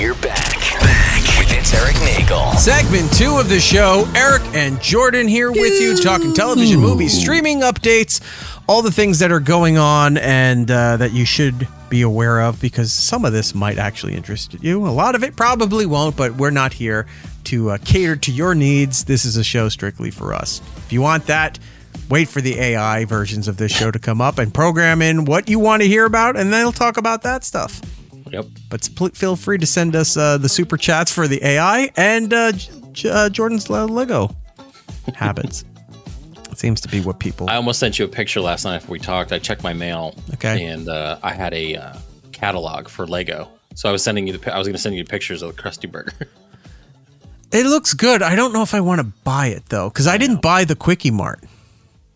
We're back with It's Eric Nagel. Segment 2 of the show. Eric and Jordan here with you, talking television, movies, streaming updates, all the things that are going on and that you should be aware of, because some of this might actually interest you. A lot of it probably won't, but we're not here to cater to your needs. This is a show strictly for us. If you want that, wait for the AI versions of this show to come up and program in what you want to hear about, and then we'll talk about that stuff. Yep. But feel free to send us the super chats for the AI and Jordan's Lego habits. It seems to be what people... I almost sent you a picture last night before we talked. I checked my mail. Okay. And I had a catalog for Lego. So I was going to send you pictures of the Krusty Burger. It looks good. I don't know if I want to buy it, though, because I didn't buy the Quickie Mart.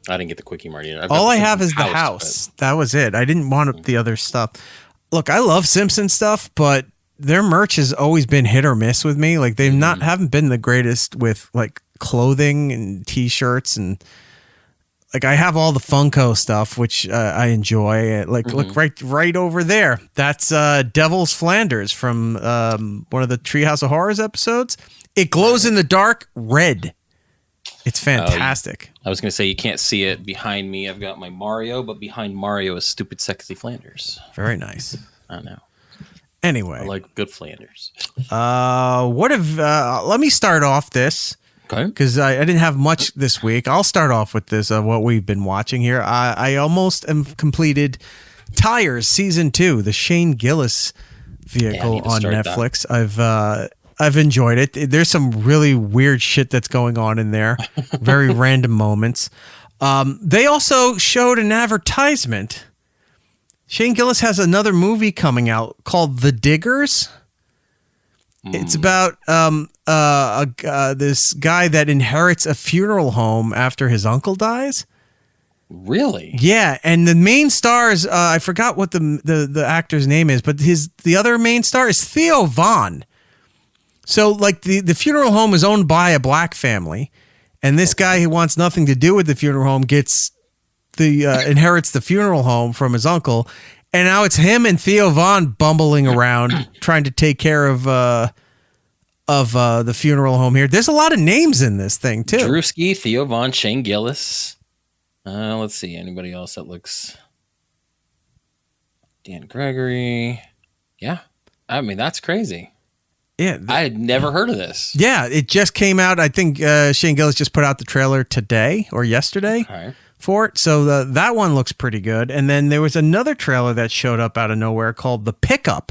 I didn't get the Quickie Mart either. All I have is the house. That was it. I didn't want the other stuff. Look, I love Simpsons stuff, but their merch has always been hit or miss with me. Like, they've haven't been the greatest with like clothing and T-shirts, and like I have all the Funko stuff, which I enjoy. Like, look right over there. That's Devil's Flanders from one of the Treehouse of Horrors episodes. It glows in the dark red. It's fantastic. I was going to say, you can't see it behind me. I've got my Mario, but behind Mario is Stupid Sexy Flanders. Very nice. I know. Anyway. I like good Flanders. Let me start off this. Okay. Because I didn't have much this week. I'll start off with this, what we've been watching here. I almost completed Tires Season 2, the Shane Gillis vehicle on Netflix. I've enjoyed it. There's some really weird shit that's going on in there. Very random moments. They also showed an advertisement. Shane Gillis has another movie coming out called The Diggers. It's about this guy that inherits a funeral home after his uncle dies. Really? Yeah, and the main star is I forgot what the actor's name is, but the other main star is Theo Von. So, like, the funeral home is owned by a black family, and this guy who wants nothing to do with the funeral home inherits the funeral home from his uncle, and now it's him and Theo Von bumbling around trying to take care of the funeral home here. There's a lot of names in this thing too. Drewski, Theo Von, Shane Gillis. Let's see, anybody else that looks... Dan Gregory. Yeah, I mean, that's crazy. Yeah, I had never heard of this. Yeah, it just came out. I think Shane Gillis just put out the trailer today or yesterday for it. So that one looks pretty good. And then there was another trailer that showed up out of nowhere called The Pickup.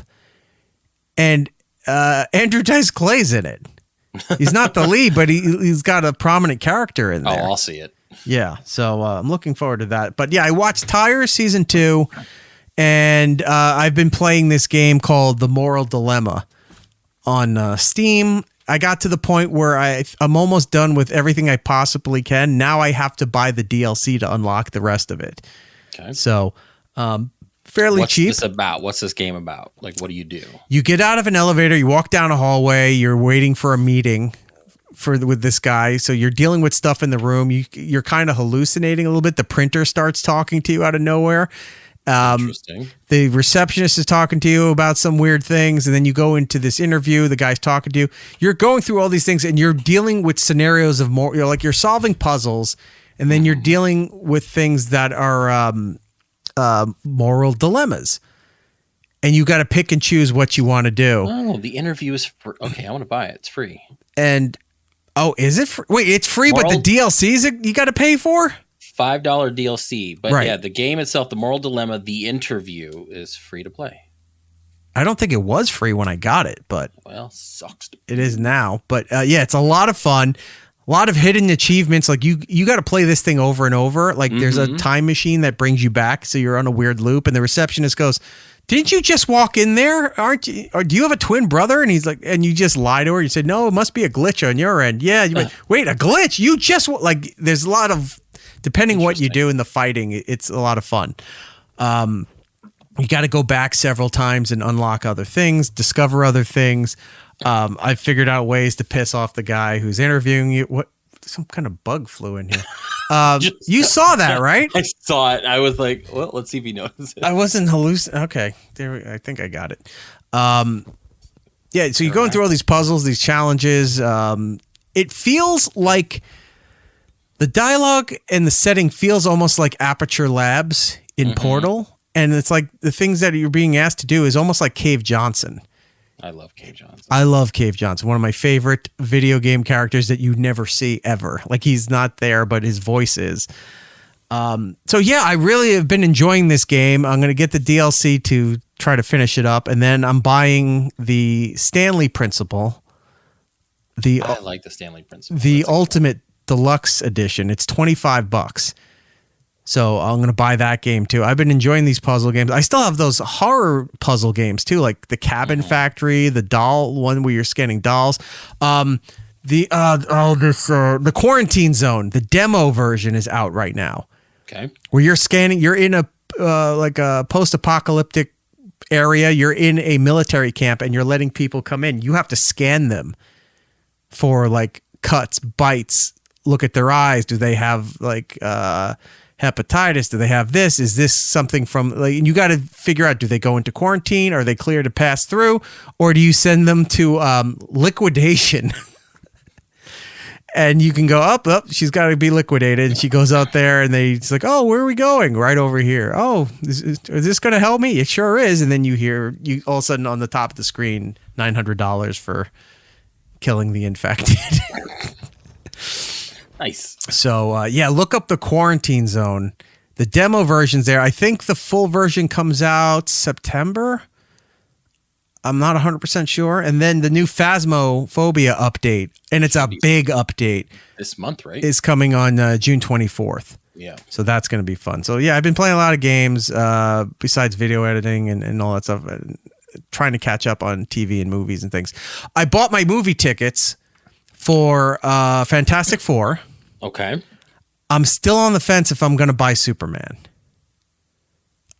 And Andrew Dice Clay's in it. He's not the lead, but he's got a prominent character in there. Oh, I'll see it. Yeah, so I'm looking forward to that. But yeah, I watched Tires Season 2, and I've been playing this game called The Moral Dilemma on Steam. I got to the point where I'm almost done with everything I possibly can. Now I have to buy the DLC to unlock the rest of it. Okay. So, fairly cheap. What's this about? What's this game about? Like, what do you do? You get out of an elevator, you walk down a hallway, you're waiting for a meeting with this guy. So you're dealing with stuff in the room. You're kind of hallucinating a little bit. The printer starts talking to you out of nowhere. Interesting. The receptionist is talking to you about some weird things, and then you go into this interview. The guy's talking to you. You're going through all these things, and you're dealing with scenarios of more. You're solving puzzles, and then you're dealing with things that are moral dilemmas, and you got to pick and choose what you want to do. Oh, the interview is for, okay. I want to buy it. It's free. And is it free? Wait, it's free, but the DLCs you got to pay for. $5 DLC, but yeah, the game itself, The Moral Dilemma, the interview is free to play. I don't think it was free when I got it, but sucks. It is now. But yeah, it's a lot of fun. A lot of hidden achievements. Like you got to play this thing over and over. Like there's a time machine that brings you back, so you're on a weird loop. And the receptionist goes, "Didn't you just walk in there? Aren't you? Or do you have a twin brother?" And he's like, and you just lie to her. You said, "No, it must be a glitch on your end." Yeah. You wait, a glitch? You just like. There's a lot of. Depending what you do in the fighting, it's a lot of fun. You got to go back several times and unlock other things, discover other things. I've figured out ways to piss off the guy who's interviewing you. What? Some kind of bug flew in here. You saw that, right? I saw it. I was like, well, let's see if he notices it. I wasn't hallucinating. Okay. I think I got it. Yeah, so you're going through all these puzzles, these challenges. It feels like the dialogue and the setting feels almost like Aperture Labs in Portal. And it's like the things that you're being asked to do is almost like Cave Johnson. I love Cave Johnson. I love Cave Johnson. One of my favorite video game characters that you never see ever. Like he's not there, but his voice is. So yeah, I really have been enjoying this game. I'm going to get the DLC to try to finish it up. And then I'm buying the Stanley Principle. I like the Stanley Principle. The Ultimate Deluxe Edition. It's $25. So I'm going to buy that game too. I've been enjoying these puzzle games. I still have those horror puzzle games too, like the Cabin Factory, the doll one where you're scanning dolls. The Quarantine Zone, the demo version is out right now. Okay. Where you're scanning, you're in a like a post-apocalyptic area. You're in a military camp and you're letting people come in. You have to scan them for like cuts, bites, look at their eyes. Do they have like hepatitis? Do they have this? Is this something from like, and you got to figure out, do they go into quarantine? Are they clear to pass through? Or do you send them to liquidation? And you can go up, she's got to be liquidated. And she goes out there and it's like, oh, where are we going? Right over here. Oh, is this going to help me? It sure is. And then you hear all of a sudden on the top of the screen, $900 for killing the infected. Nice. So, yeah, look up the Quarantine Zone. The demo version's there. I think the full version comes out September. I'm not 100% sure. And then the new Phasmophobia update, and it's a big update. This month, right? Is coming on June 24th. Yeah. So that's going to be fun. So, yeah, I've been playing a lot of games besides video editing and all that stuff, trying to catch up on TV and movies and things. I bought my movie tickets for Fantastic Four. Okay. I'm still on the fence if I'm going to buy Superman.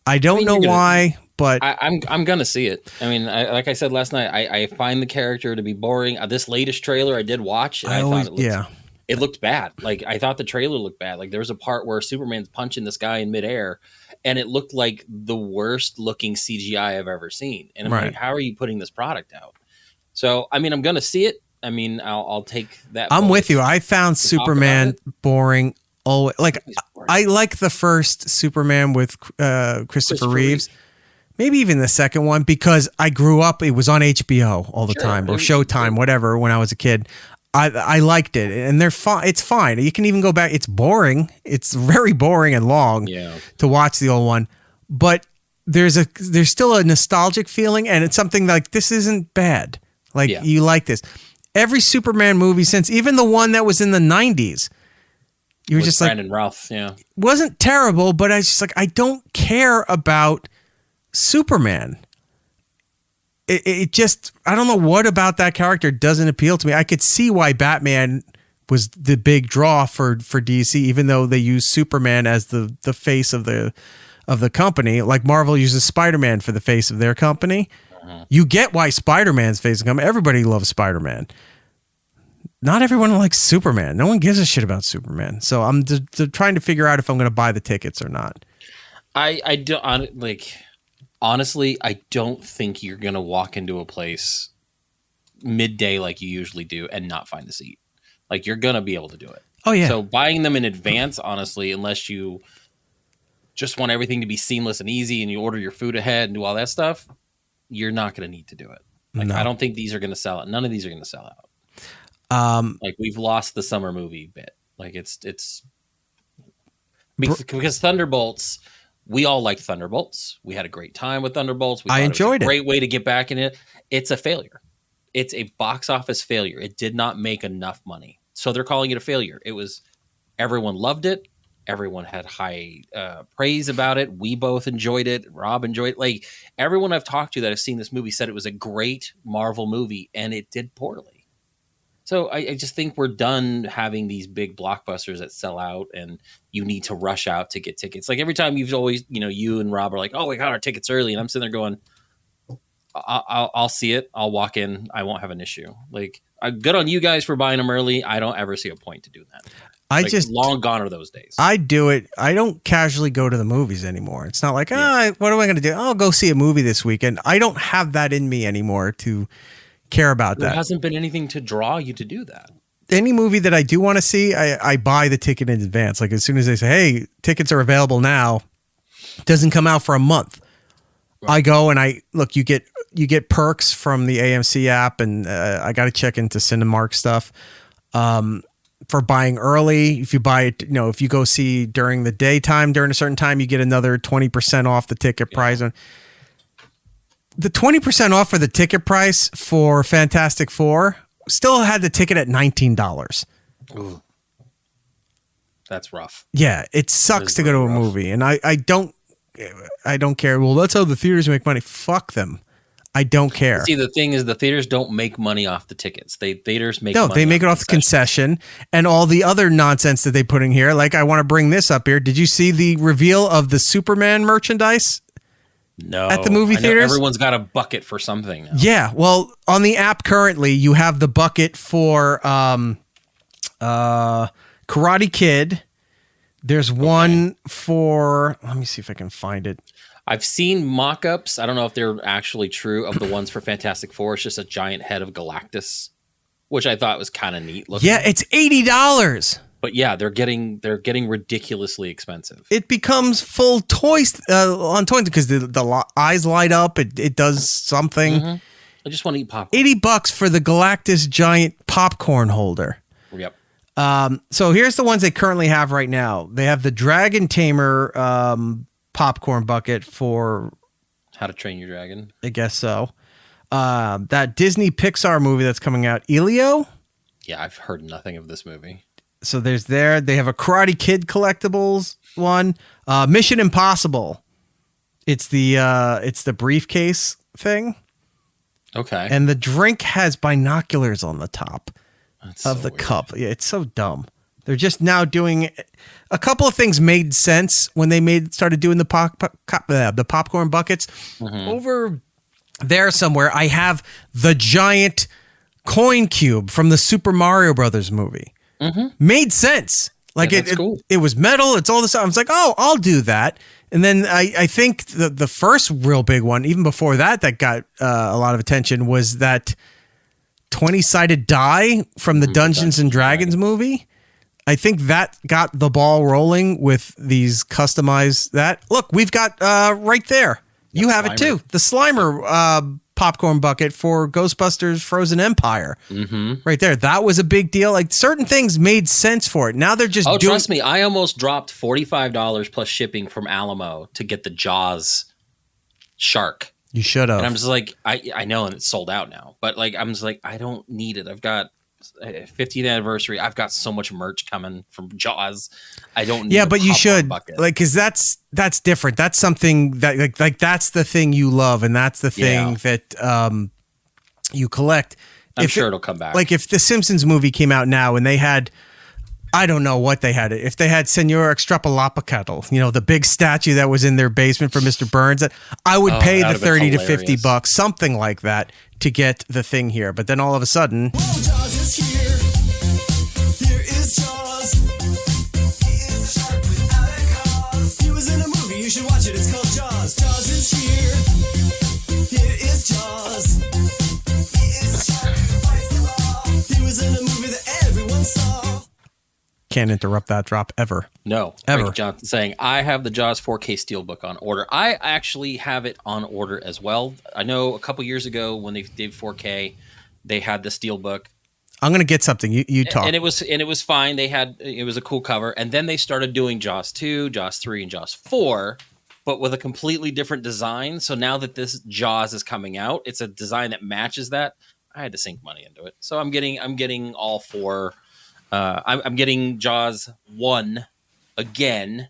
I don't know why, but I'm going to see it. I mean, like I said last night, I find the character to be boring. This latest trailer I did watch, and I thought it looked bad. Like I thought the trailer looked bad. Like there was a part where Superman's punching this guy in midair, and it looked like the worst looking CGI I've ever seen. And I'm like, how are you putting this product out? So, I mean, I'm going to see it. I mean, I'll take that. I'm with you. I found Superman boring. Oh, like I like the first Superman with Christopher Reeves. Maybe even the second one, because I grew up, it was on HBO all the time, or Showtime, whatever, when I was a kid. I liked it, and they're fine. It's fine. You can even go back. It's boring. It's very boring and long to watch the old one, but there's still a nostalgic feeling, and it's something like, this isn't bad. Like you like this. Every Superman movie since, even the one that was in the 90s, you were just Brandon like, Routh, wasn't terrible, but I was just like, I don't care about Superman. It just, I don't know what about that character doesn't appeal to me. I could see why Batman was the big draw for DC, even though they use Superman as the face of the company. Like Marvel uses Spider-Man for the face of their company. You get why Spider-Man's face of the company. Everybody loves Spider-Man. Not everyone likes Superman. No one gives a shit about Superman. So I'm trying to figure out if I'm going to buy the tickets or not. I don't like. Honestly, I don't think you're going to walk into a place midday like you usually do and not find a seat. Like you're going to be able to do it. Oh yeah. So buying them in advance, honestly, unless you just want everything to be seamless and easy and you order your food ahead and do all that stuff, you're not going to need to do it. Like I don't think these are going to sell out. None of these are going to sell out. Like we've lost the summer movie bit. Like it's because Thunderbolts, we all liked Thunderbolts. We had a great time with Thunderbolts. I enjoyed it. Great way to get back in it. It's a failure. It's a box office failure. It did not make enough money. So they're calling it a failure. Everyone loved it. Everyone had high praise about it. We both enjoyed it. Rob enjoyed it. Like everyone I've talked to that has seen this movie said it was a great Marvel movie, and it did poorly. So I just think we're done having these big blockbusters that sell out, and you need to rush out to get tickets. Like every time you've always, you and Rob are like, "Oh, we got our tickets early," and I'm sitting there going, "I'll see it. I'll walk in. I won't have an issue." Like, good on you guys for buying them early. I don't ever see a point to doing that. Long gone are those days. I do it. I don't casually go to the movies anymore. It's not like, what am I going to do? I'll go see a movie this weekend. I don't have that in me anymore to care about There that. hasn't been anything to draw you to do that. Any movie that I do want to see, I buy the ticket in advance. Like as soon as they say, hey, tickets are available now, it doesn't come out for a month. Right. I go and you get perks from the AMC app, and I got to check into Cinemark stuff for buying early. If you buy it, if you go see during the daytime, during a certain time, you get another 20% off the ticket price. The 20% off for the ticket price for Fantastic Four still had the ticket at $19. Ooh. That's rough. Yeah, it sucks to go to a movie, and I don't care. Well, that's how the theaters make money. Fuck them. I don't care. See, the thing is, the theaters don't make money off the tickets. Theaters make money. They make it off the concession and all the other nonsense that they put in here. Like, I want to bring this up here. Did you see the reveal of the Superman merchandise? No. At the movie theaters? Everyone's got a bucket for something now. Yeah. Well, on the app currently, you have the bucket for Karate Kid. There's one for, let me see if I can find it. I've seen mock-ups. I don't know if they're actually true of the ones for Fantastic Four. It's just a giant head of Galactus, which I thought was kind of neat looking. Yeah, it's $80. But yeah, they're getting ridiculously expensive. It becomes full toys on toys because the eyes light up. It does something. Mm-hmm. I just want to eat popcorn. $80 for the Galactus giant popcorn holder. Yep. So here's the ones they currently have right now. They have the Dragon Tamer popcorn bucket for How to Train Your Dragon. I guess so. That Disney Pixar movie that's coming out, Elio. Yeah, I've heard nothing of this movie. So they have a Karate Kid collectibles one. Mission Impossible. It's the briefcase thing. Okay. And the drink has binoculars on the top of the weird. cup. Yeah, it's so dumb. They're just now doing a couple of things made sense when they started doing the popcorn buckets. Mm-hmm. Over there somewhere, I have the giant coin cube from the Super Mario Brothers movie. Mm-hmm. Made sense. Like cool. It was metal. It's all this. I was like, oh, I'll do that. And then I think the first real big one, even before that got a lot of attention, was that 20-sided die from the Dungeons and Dragons movie. I think that got the ball rolling with these customized that. Look, we've got right there. You have Slimer. It too. The Slimer popcorn bucket for Ghostbusters Frozen Empire. Mm-hmm. Right there. That was a big deal. Like certain things made sense for it. Now they're just trust me. I almost dropped $45 plus shipping from Alamo to get the Jaws shark. You should have. And I'm just like, I know, and it's sold out now. But like, I'm just like, I don't need it. I've got 50th anniversary. I've got so much merch coming from Jaws. I don't need but you should bucket. Like, because that's different. That's something that like that's the thing you love, and that's the thing that you collect. I'm sure it'll come back. Like if the Simpsons movie came out now and they had, I don't know what they had. If they had Senor Extrapolapocatl, the big statue that was in their basement for Mr. Burns, that I would pay the $30 to $50, something like that, to get the thing here. But then all of a sudden, Jaws is here. Here is Jaws. He is a shark without a cause. He was in a movie. You should watch it. It's called Jaws. Jaws is here. Here is Jaws. He is a shark who fights the law. He was in a movie that everyone saw. Can't interrupt that drop ever. No. Ever. Frankie Johnson saying, I have the Jaws 4K Steelbook on order. I actually have it on order as well. I know a couple years ago when they did 4K, they had the Steelbook. I'm going to get something. You talk. And it was fine. It was a cool cover. And then they started doing Jaws 2, Jaws 3, and Jaws 4, but with a completely different design. So now that this Jaws is coming out, it's a design that matches that. I had to sink money into it. So I'm getting all four. I'm getting Jaws 1 again.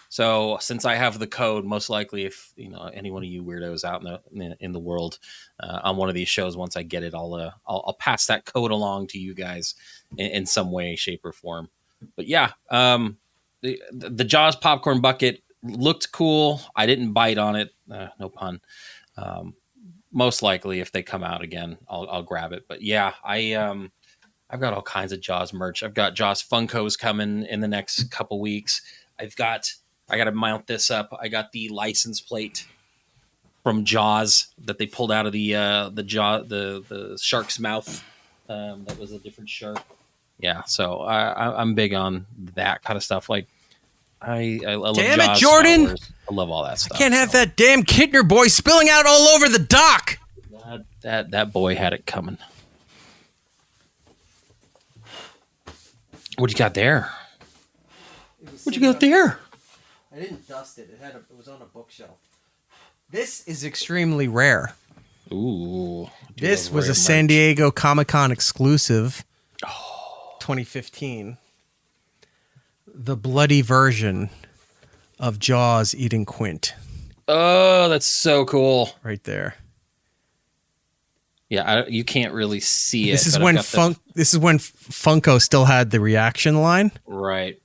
So since I have the code, most likely if any one of you weirdos out in the world on one of these shows, once I get it, I'll pass that code along to you guys in some way, shape, or form. But yeah, the Jaws popcorn bucket looked cool. I didn't bite on it, no pun. Most likely, if they come out again, I'll grab it. But yeah, I've got all kinds of Jaws merch. I've got Jaws Funkos coming in the next couple weeks. I got to mount this up. I got the license plate from Jaws that they pulled out of the shark's mouth. That was a different shark. Yeah, so I'm big on that kind of stuff. Like I love Damn Jaws, it, Jordan! Star Wars. I love all that stuff. Can't have that damn Kittner boy spilling out all over the dock. That boy had it coming. What you got there? What you got there? I didn't dust it. It was on a bookshelf. This is extremely rare. Ooh. This was a San Diego Comic-Con exclusive. 2015. The bloody version of Jaws eating Quint. Oh, that's so cool. Right there. Yeah, you can't really see it. This is when Funko still had the reaction line. Right.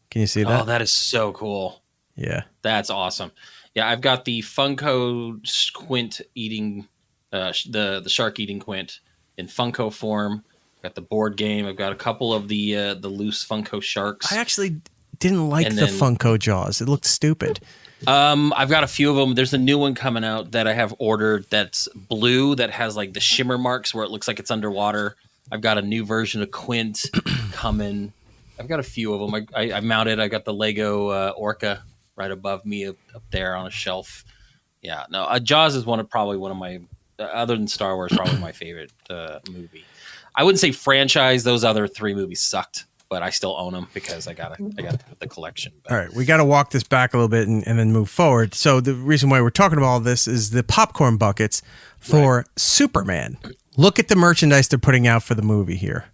Can you see that? Oh, that is so cool. Yeah. That's awesome. Yeah, I've got the Funko Quint eating, the shark eating Quint in Funko form. I've got the board game. I've got a couple of the loose Funko sharks. I actually didn't like the Funko Jaws. It looked stupid. I've got a few of them. There's a new one coming out that I have ordered that's blue that has like the shimmer marks where it looks like it's underwater. I've got a new version of Quint coming. I've got a few of them. I mounted. I got the Lego Orca right above me up there on a shelf. Yeah, no, Jaws is probably one of my, other than Star Wars, probably my favorite movie. I wouldn't say franchise. Those other three movies sucked, but I still own them because I got the collection. But, all right, we got to walk this back a little bit and then move forward. So the reason why we're talking about all this is the popcorn buckets for Superman. Look at the merchandise they're putting out for the movie here.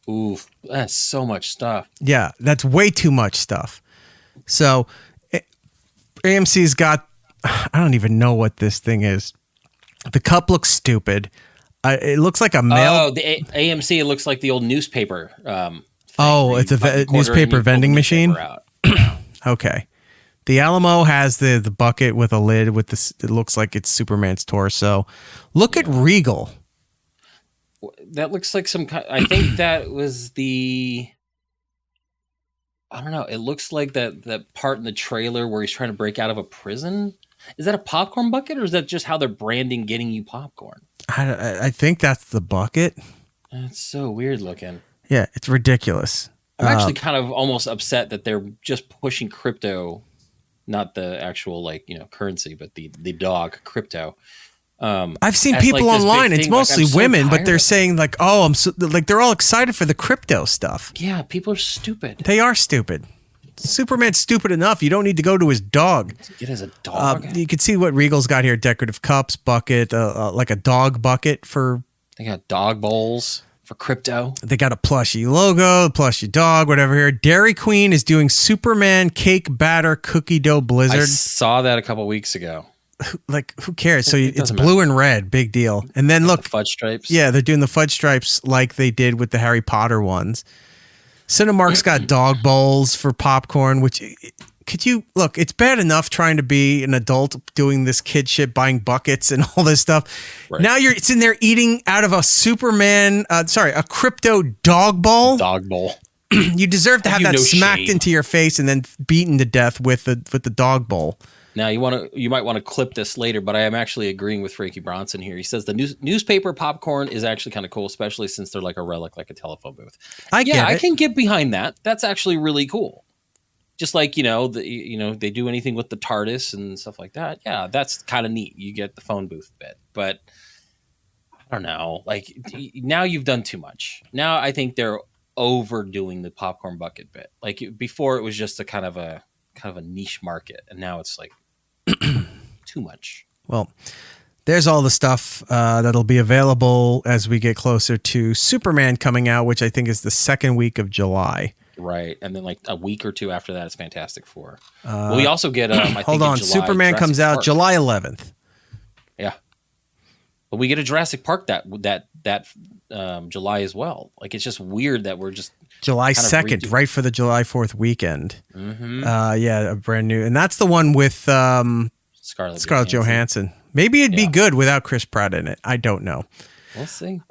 Ooh, that's so much stuff. Yeah, that's way too much stuff. So AMC's got, I don't even know what this thing is. The cup looks stupid. It looks like a mail. Oh, the AMC, it looks like the old newspaper. It's a newspaper vending machine? Okay. The Alamo has the bucket with a lid with this. It looks like it's Superman's torso. Look at Regal. That looks like some kind. I think that was the. I don't know. It looks like that part in the trailer where he's trying to break out of a prison. Is that a popcorn bucket, or is that just how they're branding getting you popcorn? I think that's the bucket. That's so weird looking. Yeah, it's ridiculous. I'm actually kind of almost upset that they're just pushing crypto, not the actual currency, but the dog crypto. I've seen people online. It's mostly women, but they're saying I'm so, they're all excited for the crypto stuff. Yeah, people are stupid. They are stupid. Superman's stupid enough. You don't need to go to his dog. Get as a dog. You can see what Regal's got here: decorative cups, bucket, like a dog bucket for. They got dog bowls for crypto. They got a plushy logo, plushy dog, whatever. Here, Dairy Queen is doing Superman cake batter cookie dough blizzard. I saw that a couple weeks ago. Who cares? So it's blue and red, big deal. And then look, the fudge stripes. Yeah, they're doing the fudge stripes like they did with the Harry Potter ones. Cinemark's got dog bowls for popcorn, which could you look, it's bad enough trying to be an adult doing this kid shit, buying buckets and all this stuff. Right. Now it's in there eating out of a a crypto dog bowl. Dog bowl. You deserve to have that smacked into your face and then beaten to death with the dog bowl. Now you might want to clip this later, but I am actually agreeing with Frankie Bronson here. He says the newspaper popcorn is actually kind of cool, especially since they're like a relic, like a telephone booth. I can get behind that. That's actually really cool. Just like they do anything with the TARDIS and stuff like that. Yeah, that's kind of neat. You get the phone booth bit, but I don't know. Like now you've done too much. Now I think they're overdoing the popcorn bucket bit. Like before, it was just a kind of a niche market, and now it's like too much. Well, there's all the stuff that'll be available as we get closer to Superman coming out, which I think is the second week of July. Right, and then like a week or two after that, it's Fantastic Four. We also get. Hold on, Superman comes out July 11th. Yeah, but we get a Jurassic Park that July as well. Like it's just weird that we're just July 2nd, right for the July 4th weekend. Mm-hmm. A brand new, and that's the one with Scarlett Johansson. Maybe it'd be good without Chris Pratt in it. I don't know. We'll see.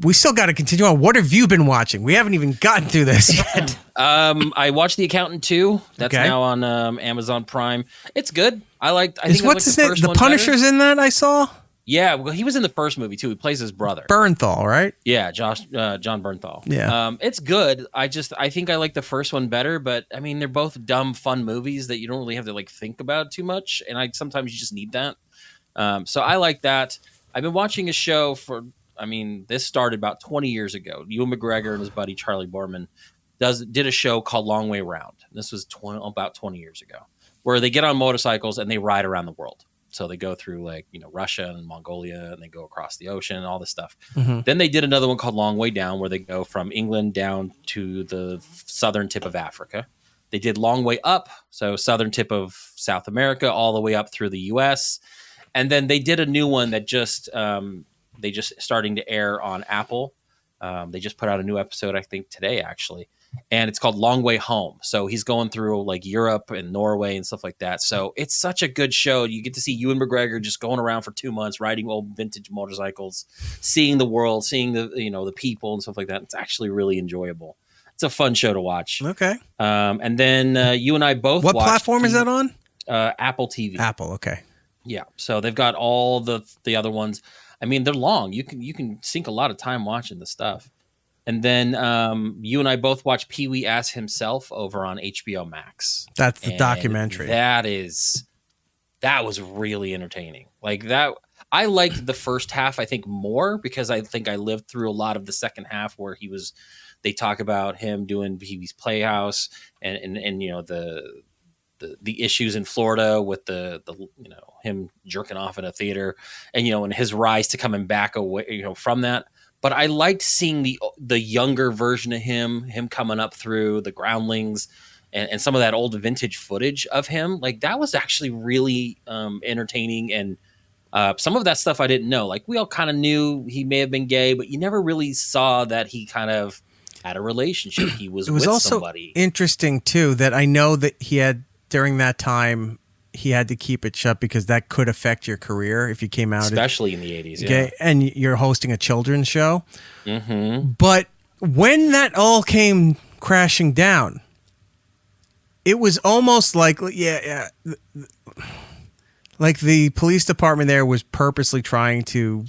We still got to continue on. What have you been watching? We haven't even gotten through this yet. I watched The Accountant 2. That's Okay. now on Amazon Prime. It's good. I think What's his name? The one Punisher's better. in that, I saw? Yeah, well, he was in the first movie too. He plays his brother. Bernthal, right? Yeah, John Bernthal. Yeah. It's good. I think I like the first one better, but I mean, they're both dumb, fun movies that you don't really have to like think about too much, and sometimes you just need that. So I like that. I've been watching a show this started about 20 years ago. Ewan McGregor and his buddy Charlie Borman did a show called Long Way Round. This was about 20 years ago, where they get on motorcycles and they ride around the world. So they go through Russia and Mongolia, and they go across the ocean and all this stuff. Mm-hmm. Then they did another one called Long Way Down, where they go from England down to the southern tip of Africa. They did Long Way Up, so southern tip of South America, all the way up through the U.S. And then they did a new one that just starting to air on Apple. They just put out a new episode, I think today actually, and it's called Long Way Home. So he's going through like Europe and Norway and stuff like that. So it's such a good show. You get to see Ewan McGregor just going around for 2 months, riding old vintage motorcycles, seeing the world, seeing the people and stuff like that. It's actually really enjoyable. It's a fun show to watch. Okay. And then you and I both. What watched platform is that on? Apple TV. Apple. Okay. Yeah. So they've got all the other ones. I mean, they're long. You can sink a lot of time watching the stuff. And then you and I both watched Pee Wee Ass Himself over on HBO Max. That's the documentary. That was really entertaining. Like that, I liked the first half, I think, more because I think I lived through a lot of the second half where they talk about him doing Pee Wee's Playhouse and the issues in Florida with the him jerking off in a theater and his rise to coming back away from that. But I liked seeing the younger version of him coming up through the Groundlings and some of that old vintage footage of him. Like that was actually really entertaining. And some of that stuff I didn't know. Like we all kind of knew he may have been gay, but you never really saw that he kind of had a relationship. He was with somebody. Also interesting too that I know that he had during that time he had to keep it shut because that could affect your career if you came out especially in the 80s. Okay, and you're hosting a children's show. Mm-hmm. But when that all came crashing down, it was almost like like the police department there was purposely trying to.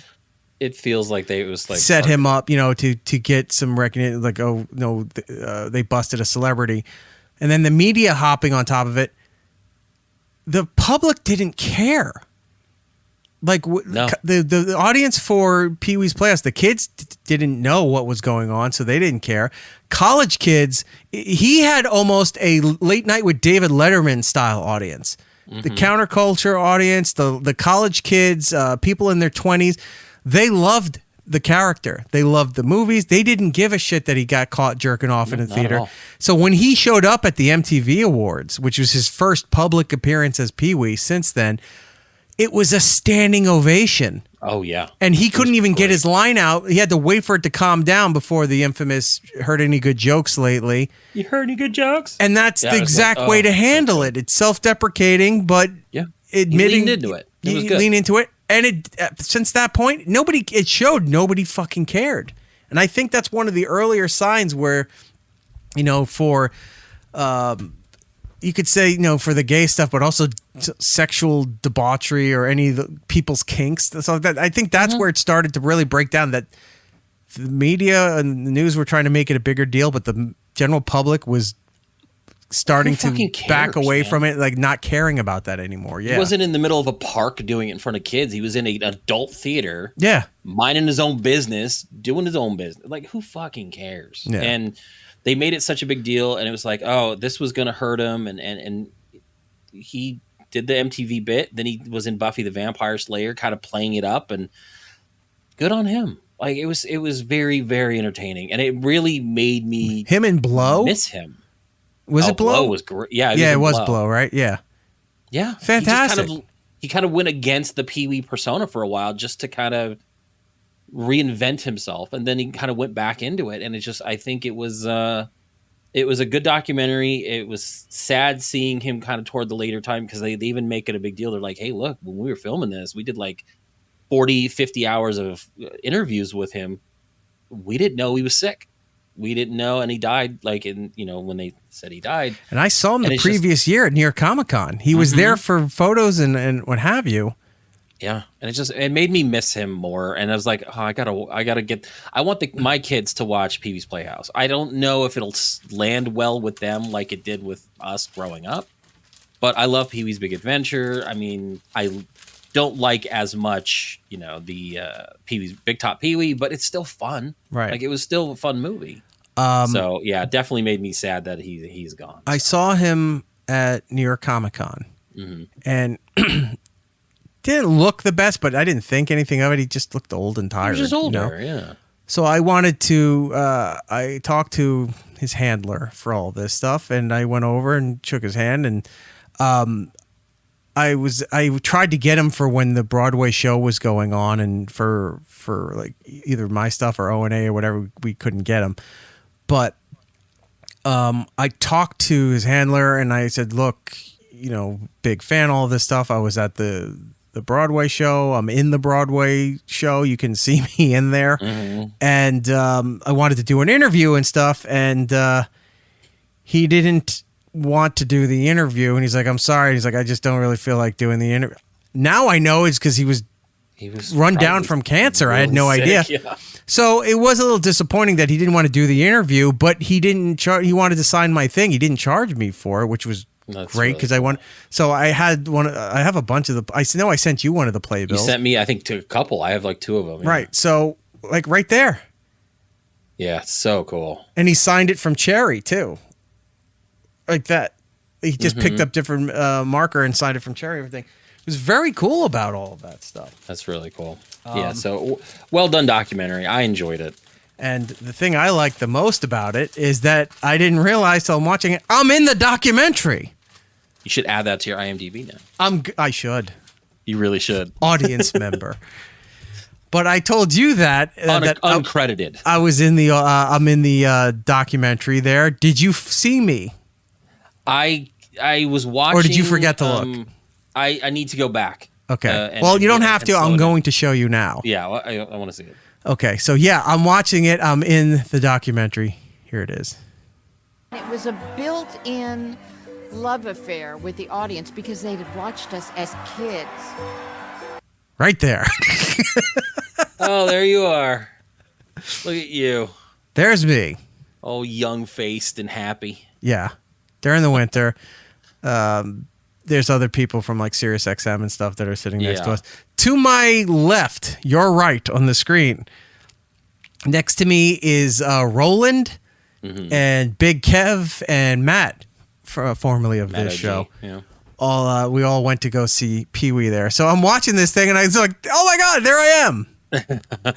It feels like set him up, to get some recognition. Like, oh no, they busted a celebrity, and then the media hopping on top of it. The public didn't care. Like no. the audience for Pee Wee's Playhouse, the kids didn't know what was going on, so they didn't care. College kids, he had almost a Late Night with David Letterman style audience. Mm-hmm. The counterculture audience, the college kids, people in their 20s, they loved the character. They loved the movies. They didn't give a shit that he got caught jerking off in a theater. So when he showed up at the MTV Awards, which was his first public appearance as Pee Wee since then, it was a standing ovation. Oh, yeah. And he couldn't even get his line out. He had to wait for it to calm down before the infamous "heard any good jokes lately." You heard any good jokes? And that's the exact way to handle it. It's self-deprecating, but admitting he leaned into it. It was good. Lean into it. And since that point, it showed nobody fucking cared. And I think that's one of the earlier signs where, for, you could say, for the gay stuff, but also sexual debauchery or any of the people's kinks. So I think that's where it started to really break down that the media and the news were trying to make it a bigger deal, but the general public was starting to back away from it, like not caring about that anymore. Yeah, he wasn't in the middle of a park doing it in front of kids. He was in an adult theater. Yeah, minding his own business, doing his own business. Like who fucking cares? Yeah. And they made it such a big deal, and it was like, oh, this was going to hurt him, and he did the MTV bit. Then he was in Buffy the Vampire Slayer, kind of playing it up, and good on him. Like it was very, very entertaining, and it really made me him and Blow miss him. Was it Blow? Blow was great. Yeah, it was Blow, right? Yeah. Yeah. Fantastic. He kind of went against the Pee Wee persona for a while just to kind of reinvent himself. And then he kind of went back into it. And I think it was a good documentary. It was sad seeing him kind of toward the later time because they even make it a big deal. They're like, hey, look, when we were filming this, we did like 40, 50 hours of interviews with him, we didn't know he was sick. We didn't know, and he died when they said he died. And I saw him And the it's previous year at New York Comic Con. He was there for photos and what have you. Yeah, and it made me miss him more. And I was like, oh, I want my kids to watch Pee-wee's Playhouse. I don't know if it'll land well with them like it did with us growing up, but I love Pee-wee's Big Adventure. I mean, I don't like as much, the Pee-wee's Big Top Pee-wee, but it's still fun. Right. Like, it was still a fun movie. So yeah, it definitely made me sad that he's gone. I saw him at New York Comic Con, and didn't look the best, but I didn't think anything of it. He just looked old and tired. He was just older, yeah. So I wanted to. I talked to his handler for all this stuff, and I went over and shook his hand, and I tried to get him for when the Broadway show was going on, and for like either my stuff or O&A or whatever, we couldn't get him. But I talked to his handler and I said, look, big fan of all this stuff. I was at the Broadway show. I'm in the Broadway show. You can see me in there. And I wanted to do an interview and stuff. And he didn't want to do the interview. And he's like, I'm sorry. He's like, I just don't really feel like doing the interview. Now I know it's because he was run down from cancer. I had no idea. Yeah. So it was a little disappointing that he didn't want to do the interview, but he didn't he wanted to sign my thing. He didn't charge me for it, which was great because I so I had one. I have a bunch of I know I sent you one of the playbills. You sent me, I think, to a couple. I have like 2 of them. Yeah. Right. So like right there. Yeah, so cool. And he signed it from Cherry too. Like that. He just picked up different marker and signed it from Cherry. Everything. It was very cool about all of that stuff. That's really cool. Yeah, so well done documentary. I enjoyed it. And the thing I like the most about it is that I didn't realize till I'm watching it, I'm in the documentary. You should add that to your IMDb now. I should. You really should. Audience member. But I told you that uncredited. I was in the I'm in the documentary there. Did you see me? I was watching. Or did you forget to look? I need to go back. Okay. Well, you don't have to. I'm going to show you now. Yeah, well, I want to see it. Okay. So yeah, I'm watching it. I'm in the documentary. Here it is. It was a built-in love affair with the audience because they had watched us as kids. Right there. Oh, there you are. Look at you. There's me. Oh, young-faced and happy. Yeah. During the winter. There's other people from like Sirius XM and stuff that are sitting next to us. To my left, your right on the screen. Next to me is Roland and Big Kev and Matt, formerly of this show. Yeah. We all went to go see Pee-wee there. So I'm watching this thing and I was like, oh my God, there I am.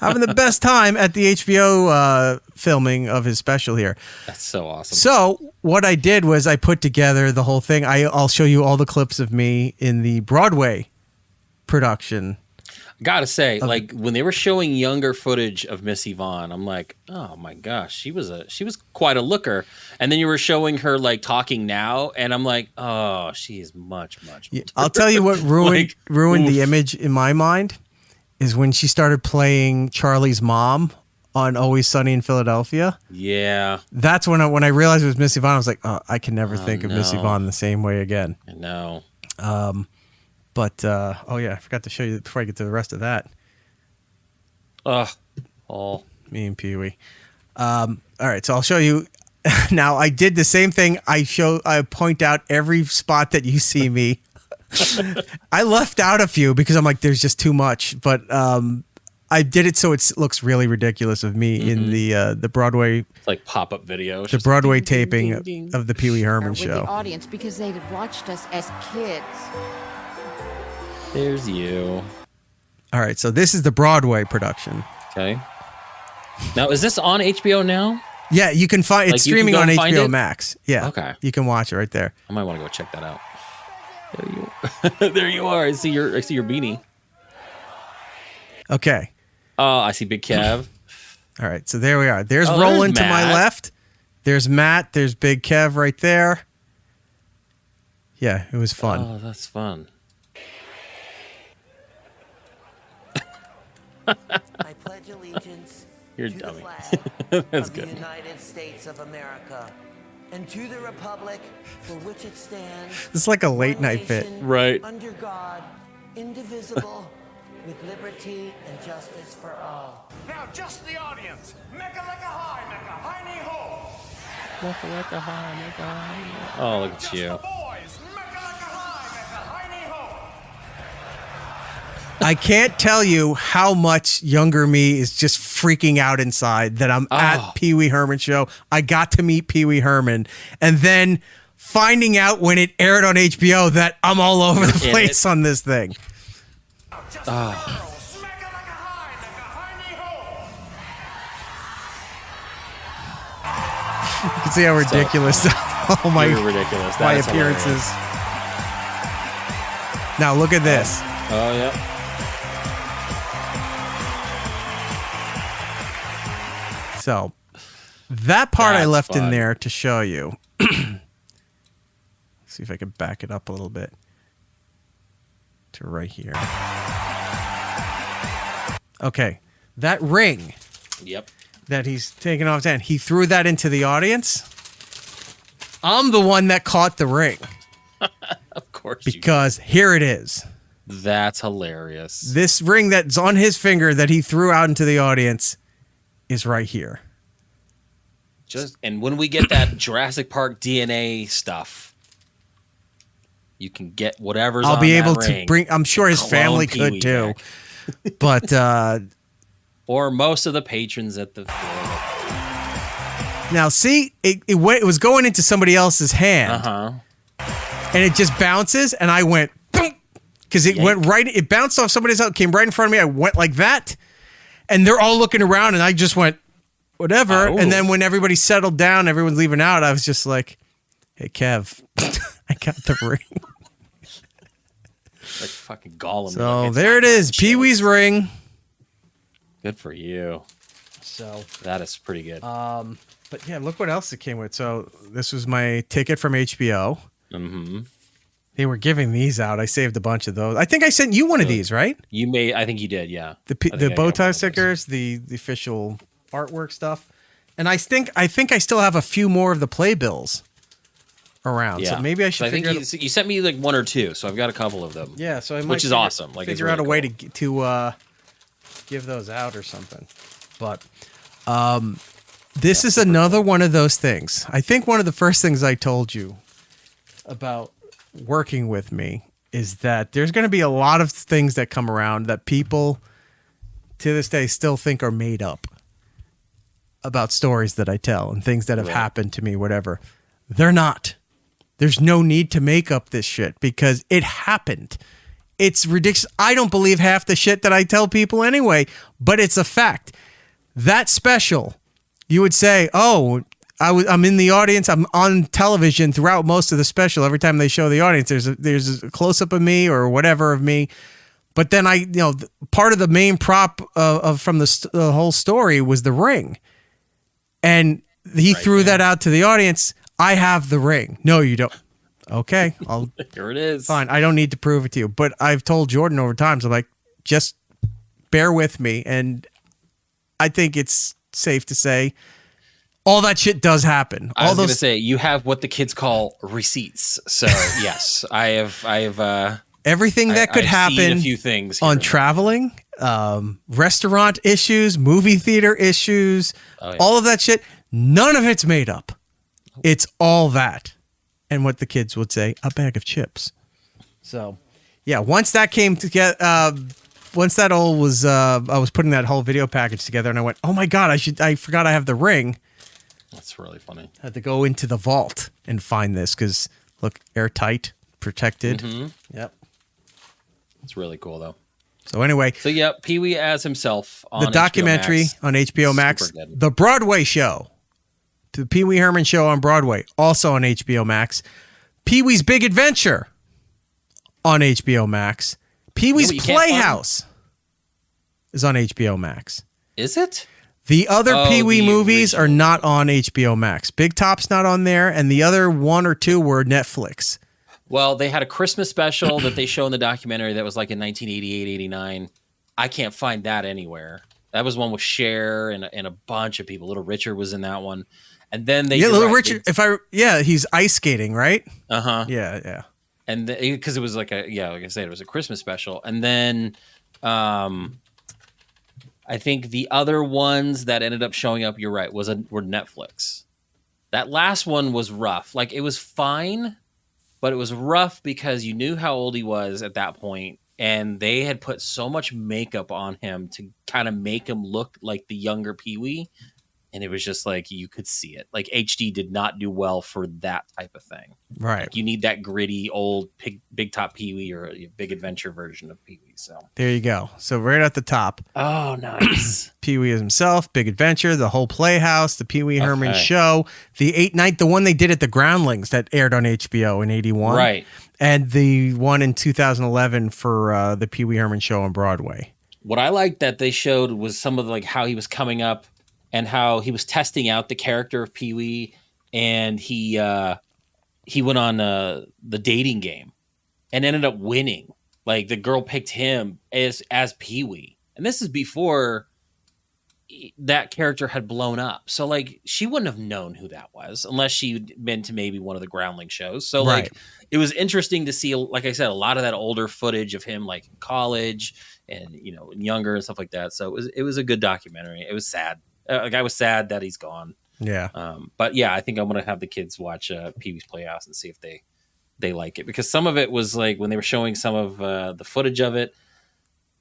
Having the best time at the HBO filming of his special here. That's so awesome. So what I did was I put together the whole thing. I'll show you all the clips of me in the Broadway production. Gotta say, like when they were showing younger footage of Miss Yvonne, I'm like, oh my gosh, she was quite a looker. And then you were showing her like talking now, and I'm like, oh, she is much older. Yeah, I'll tell you what ruined the image in my mind is when she started playing Charlie's mom on Always Sunny in Philadelphia. Yeah. That's when I realized it was Miss Yvonne. I was like, oh, I can never think of Miss Yvonne the same way again. I know. But, I forgot to show you before I get to the rest of that. Me and Pee-wee. All right, so I'll show you. Now, I did the same thing. I point out every spot that you see me. I left out a few because I'm like, there's just too much. But I did it so it looks really ridiculous of me in the Broadway. It's like pop-up video. The Broadway taping of the Pee Wee Herman with show. The audience because they had watched us as kids. There's you. All right, so this is the Broadway production. Okay. Now, is this on HBO now? Yeah, you can find it's streaming on HBO Max. Yeah. Okay. You can watch it right there. I might want to go check that out. There you are. I see your beanie. Okay. Oh, I see Big Kev. All right, so there we are. There's Roland to my left. There's Matt. There's Big Kev right there. Yeah, it was fun. Oh, that's fun. I pledge allegiance You're a to dummy. the flag That's of good. the United States of America and to the republic for which it stands. This is like a late one night bit. nation, Right. Under God, indivisible, with liberty and justice for all. Now, just the audience. Mecca like a high, Mecca, high knee ho. Oh, look at Just you. the boys. Mecca like a high, Mecca, high knee ho. I can't tell you how much younger me is just freaking out inside that I'm at Pee Wee Herman show. I got to meet Pee Wee Herman, and then finding out when it aired on HBO that I'm all over the In place on this thing. Just the girls. Mecca like a high, Mecca, high knee ho. You can see how ridiculous all my You're ridiculous. my That's appearances. hilarious. Now look at this. Oh, yeah. So that part I That's left in fun. there to show you. See if I can back it up a little bit to right here. Okay, that ring Yep. that he's taking off his hand, he threw that into the audience. I'm the one that caught the ring Of course. You because here it is. That's hilarious. This ring that's on his finger that he threw out into the audience is right here. And when we get that Jurassic Park DNA stuff, you can get whatever's I'll on be that able ring. to bring. I'm sure his Clone family Pee-wee could too, back. but Or most of the patrons at the now see, it was going into somebody else's hand, and it just bounces, and I went because it went right. It bounced off somebody's out, came right in front of me. I went like that, and they're all looking around, and I just went whatever. Oh. And then when everybody settled down, everyone's leaving out. I was just like, "Hey, Kev, I got the ring." like fucking Gollum. So Like, there it is, Pee Wee's ring. Good for you. So That is pretty good. but yeah, look what else it came with. So this was my ticket from HBO. Mm-hmm. They were giving these out. I saved a bunch of those. I think I sent you one of these, right? You may. I think you did. Yeah. The I think the I bow got one tie of those. stickers, the official artwork stuff, and I think I still have a few more of the playbills around. Yeah. So maybe I should I think figure out. you sent me like one or two, so I've got a couple of them. Yeah, so I might which is awesome. Like, it's figure out a really way cool. to give those out or something. But this is another one of those things. I think one of the first things I told you about working with me is that there's going to be a lot of things that come around that people to this day still think are made up about stories that I tell and things that have happened to me, whatever. They're not. There's no need to make up this shit because it happened. It's ridiculous. I don't believe half the shit that I tell people anyway, but it's a fact. That special, you would say, oh, I'm in the audience. I'm on television throughout most of the special. Every time they show the audience, there's a close up of me or whatever of me. But then part of the main prop from the whole story was the ring, and he threw that out to the audience. I have the ring. No, you don't. Okay, Here it is. fine. I don't need to prove it to you. But I've told Jordan over times, I'm like, just bear with me, and I think it's safe to say all that shit does happen. I All was going to those say you have what the kids call receipts. So yes, I have. everything that could I've seen happen a few things here on and there. traveling, restaurant issues, movie theater issues, all of that shit. None of it's made up. It's all that. And what the kids would say, a bag of chips. So, yeah, once that came together, once that all was, I was putting that whole video package together and I went, oh my God, I forgot I have the ring. That's really funny. I had to go into the vault and find this because, look, airtight, protected. Yep. It's really cool though. So anyway, So yeah, Pee Wee as himself on the documentary HBO Max. on HBO Max, Super good. the Broadway show, the Pee Wee Herman show on Broadway, also on HBO Max. Pee Wee's Big Adventure on HBO Max. Pee Wee's You know what you can't Playhouse is on HBO Max. Is it? The other Oh, Pee Wee the movies are original. not on HBO Max. Big Top's not on there, and the other one or two were Netflix. Well, they had a Christmas special that they show in the documentary that was like in 1988, 89. I can't find that anywhere. That was one with Cher and a bunch of people. Little Richard was in that one. And then they Little Richard. He's ice skating, right? Yeah. And because it was like like I said, it was a Christmas special. And then I think the other ones that ended up showing up, you're right, were Netflix. That last one was rough. Like, it was fine, but it was rough because you knew how old he was at that point, and they had put so much makeup on him to kind of make him look like the younger Pee-wee. And it was just like, you could see it. Like, HD did not do well for that type of thing. Right. Like, you need that gritty old Big Top Pee-wee or a Big Adventure version of Pee-wee. So there you go. So right at the top. Oh, nice. Pee-wee himself, Big Adventure, the whole Playhouse, the Pee-wee Herman show, the 8-night, the one they did at the Groundlings that aired on HBO in 81. Right. And the one in 2011 for the Pee-wee Herman show on Broadway. What I liked that they showed was some of like how he was coming up and how he was testing out the character of Pee-wee, and he went on the dating game and ended up winning. Like, the girl picked him as Pee-wee, and this is before that character had blown up. So like, she wouldn't have known who that was unless she'd been to maybe one of the Groundling shows. So like, it was interesting to see, like I said, a lot of that older footage of him like in college and younger and stuff like that. So it was a good documentary. It was sad. Like, I was sad that he's gone. Yeah. But yeah, I think I'm gonna have the kids watch Pee-wee's Playhouse and see if they like it, because some of it was like, when they were showing some of the footage of it,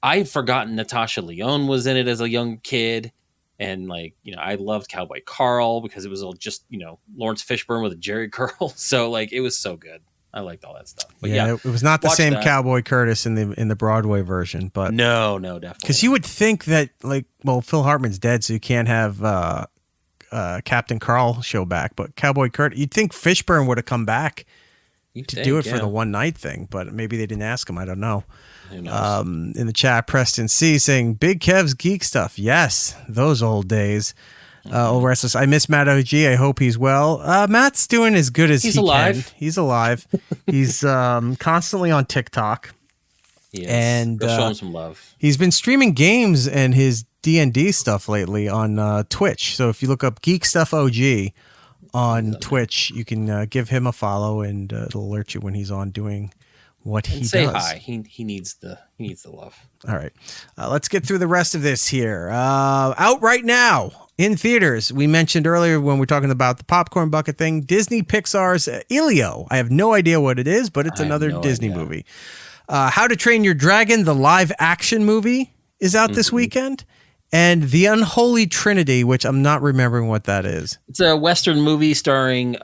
I had forgotten Natasha Lyonne was in it as a young kid. And like, I loved Cowboy Carl because it was all just, Lawrence Fishburne with a Jerry curl. So like, it was so good. I liked all that stuff. But yeah, it was not the same that. Cowboy Curtis in the Broadway version, but no, definitely. Because you would think that, like, well, Phil Hartman's dead, so you can't have Captain Carl show back. But Cowboy Curtis, you'd think Fishburne would have come back to do it for the one night thing, but maybe they didn't ask him. I don't know. Who knows? In the chat, Preston C saying Big Kev's geek stuff. Yes, those old days. Old Restless. I miss Matt OG. I hope he's well. Matt's doing as good as he's he alive. Can. He's alive. He's constantly on TikTok. Yes. And go show him some love. He's been streaming games and his D&D stuff lately on Twitch. So if you look up Geek Stuff OG on Twitch, you can give him a follow, and it'll alert you when he's on doing what he does. Say hi. He needs the love. All right. Let's get through the rest of this here. Out right now in theaters. We mentioned earlier when we were talking about the popcorn bucket thing, Disney Pixar's Elio. I have no idea what it is, but it's another Disney movie. How to Train Your Dragon, the live action movie, is out this weekend. And The Unholy Trinity, which I'm not remembering what that is. It's a Western movie starring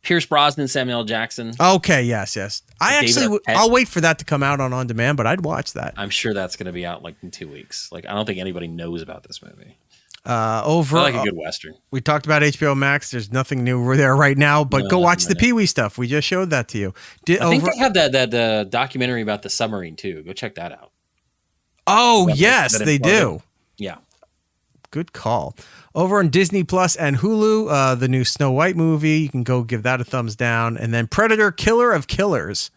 Pierce Brosnan, Samuel L. Jackson. Okay, yes. I'll wait for that to come out on demand, but I'd watch that. I'm sure that's going to be out like in 2 weeks. Like, I don't think anybody knows about this movie. I like a good Western. We talked about HBO Max. There's nothing new there right now, but go watch the Pee-wee stuff. We just showed that to you. I think they have that documentary about the submarine too. Go check that out. Oh, yes, they do. Yeah. Good call. Over on Disney Plus and Hulu, the new Snow White movie. You can go give that a thumbs down. And then Predator, Killer of Killers.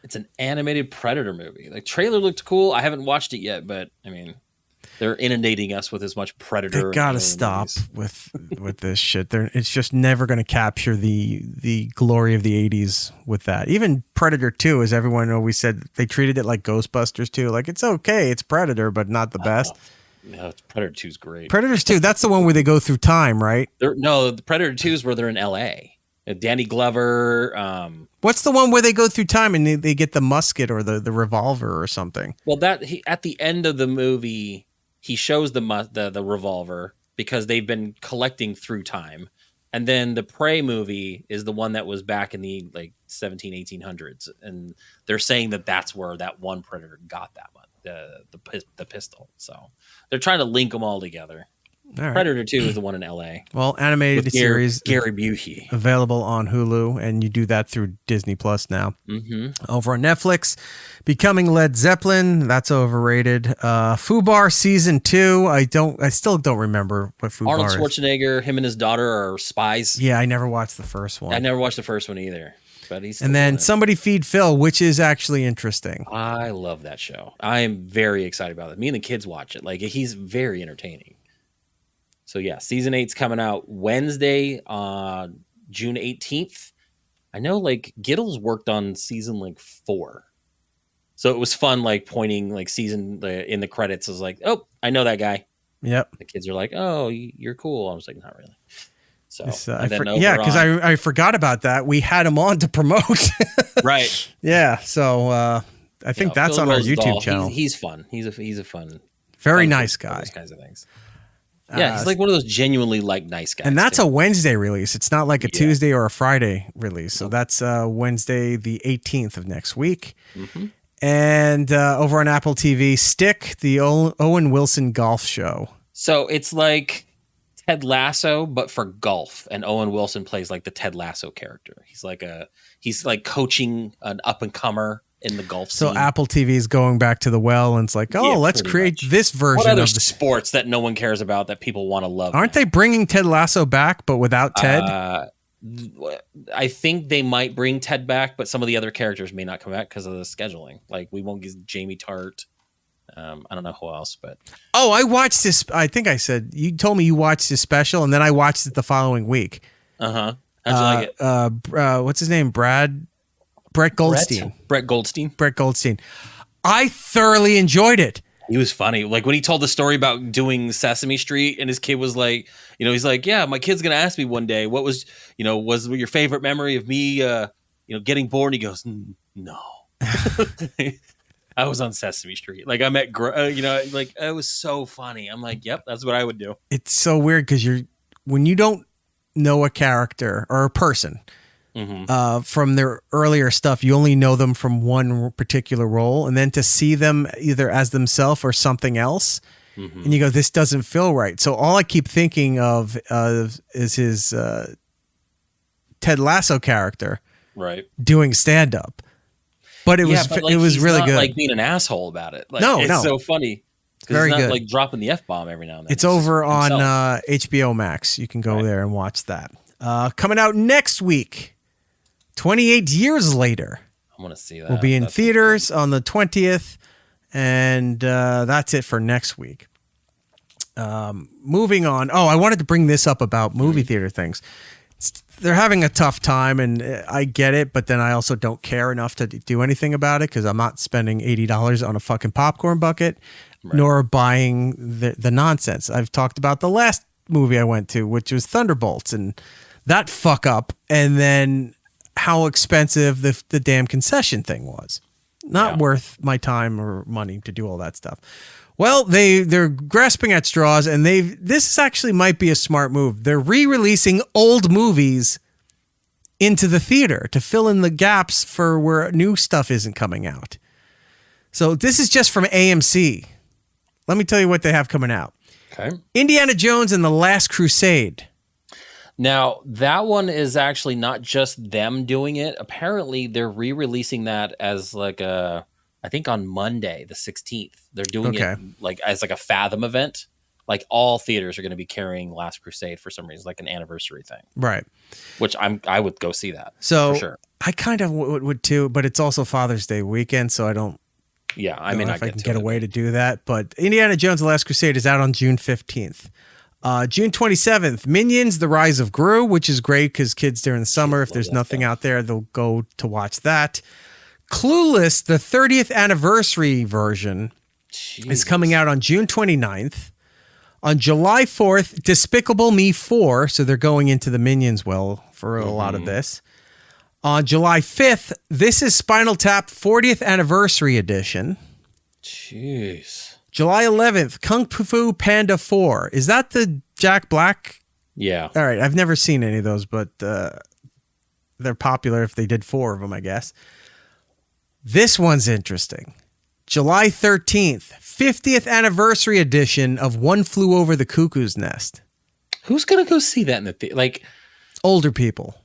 It's an animated Predator movie. The trailer looked cool. I haven't watched it yet, but I mean, they're inundating us with as much Predator. They gotta stop with this shit. It's just never going to capture the glory of the 80s with that. Even Predator 2, as everyone always said, they treated it like Ghostbusters 2. Like, it's okay, it's Predator, but not the best. No, Predator 2 is great. Predators 2, that's the one where they go through time, right? The Predator 2 is where they're in L.A. Danny Glover. What's the one where they go through time and they get the musket or the revolver or something? Well, at the end of the movie, he shows the revolver because they've been collecting through time. And then the Prey movie is the one that was back in the like 1800s. And they're saying that that's where that one Predator got that one, the pistol. So they're trying to link them all together. All right. Predator 2 is the one in LA. Well, animated series Gary Busey available on Hulu, and you do that through Disney Plus now. Over on Netflix, Becoming Led Zeppelin, that's overrated. Fubar season 2, I still don't remember what Fubar Arnold is. Schwarzenegger, him and his daughter are spies. Yeah, I never watched the first one. I never watched the first one either. but he's still And then doing it. Somebody Feed Phil, which is actually interesting. I love that show. I am very excited about it. Me and the kids watch it. Like, he's very entertaining. So yeah, season 8's coming out Wednesday, June 18th. I know like Giddles worked on season like 4. So it was fun, like pointing like season in the credits. I was like, oh, I know that guy. Yep. The kids are like, oh, you're cool. I was like, not really. So Yeah, because I forgot about that. We had him on to promote. right. Yeah. So I think that's Phil on our Rosendahl, YouTube channel. He's fun. He's a fun, Very fun nice kid for guy. Those kinds of things. Yeah, he's like one of those genuinely like nice guys. And that's too. a Wednesday release. It's not like a Tuesday or a Friday release. So that's Wednesday, the 18th of next week. Mm-hmm. And over on Apple TV, Stick, the Owen Wilson golf show. So it's like Ted Lasso, but for golf. And Owen Wilson plays like the Ted Lasso character. He's like coaching an up and comer in the golf scene. So Apple TV is going back to the well, and it's like, oh, let's create this version what other of the sports that no one cares about that people want to love. Aren't they bringing Ted Lasso back, but without Ted? I think they might bring Ted back, but some of the other characters may not come back because of the scheduling. Like we won't get Jamie Tart. I don't know who else, but I watched this. I think I said you told me you watched this special, and then I watched it the following week. How'd you like it? What's his name? Brett Goldstein. Brett Goldstein. I thoroughly enjoyed it. He was funny. Like when he told the story about doing Sesame Street and his kid was like, he's like, yeah, my kid's going to ask me one day, what was your favorite memory of me, getting born? He goes, no, I was on Sesame Street. Like I met, it was so funny. I'm like, yep, that's what I would do. It's so weird because when you don't know a character or a person, from their earlier stuff, you only know them from one particular role, and then to see them either as themselves or something else, and you go, this doesn't feel right. So all I keep thinking of is his Ted Lasso character, right, doing stand up. But it was really not good. Like being an asshole about it. Like, no, it's so funny. Very he's not good. Like dropping the F-bomb every now and then. It's over on HBO Max. You can go there and watch that. Coming out next week. 28 years later. I want to see that. We'll be in theaters on the 20th, and that's it for next week. Moving on. Oh, I wanted to bring this up about movie theater things. They're having a tough time, and I get it, but then I also don't care enough to do anything about it because I'm not spending $80 on a fucking popcorn bucket, nor buying the nonsense. I've talked about the last movie I went to, which was Thunderbolts, and that fuck up, and then how expensive the damn concession thing was. Not worth my time or money to do all that stuff. Well, they're grasping at straws, and this actually might be a smart move. They're re-releasing old movies into the theater to fill in the gaps for where new stuff isn't coming out. So this is just from AMC. Let me tell you what they have coming out. Okay. Indiana Jones and the Last Crusade. Now, that one is actually not just them doing it. Apparently, they're re-releasing that as like I think on Monday, the 16th. They're doing it like as like a Fathom event. Like all theaters are going to be carrying Last Crusade for some reason, like an anniversary thing. Right. Which I would go see that. So for sure. I kind of would too, but it's also Father's Day weekend, so I don't. Yeah, I mean, if I can get away to do that. But Indiana Jones: The Last Crusade is out on June 15th. June 27th, Minions: The Rise of Gru, which is great because kids during the summer, if there's nothing out there, they'll go to watch that. Clueless, the 30th anniversary version, is coming out on June 29th. On July 4th, Despicable Me 4, so they're going into the Minions well for a lot of this. On July 5th, this is Spinal Tap 40th Anniversary Edition. Jeez. July 11th, Kung Fu Panda 4. Is that the Jack Black? Yeah. All right. I've never seen any of those, but they're popular if they did 4 of them, I guess. This one's interesting. July 13th, 50th Anniversary Edition of One Flew Over the Cuckoo's Nest. Who's going to go see that in the theater? Like older people.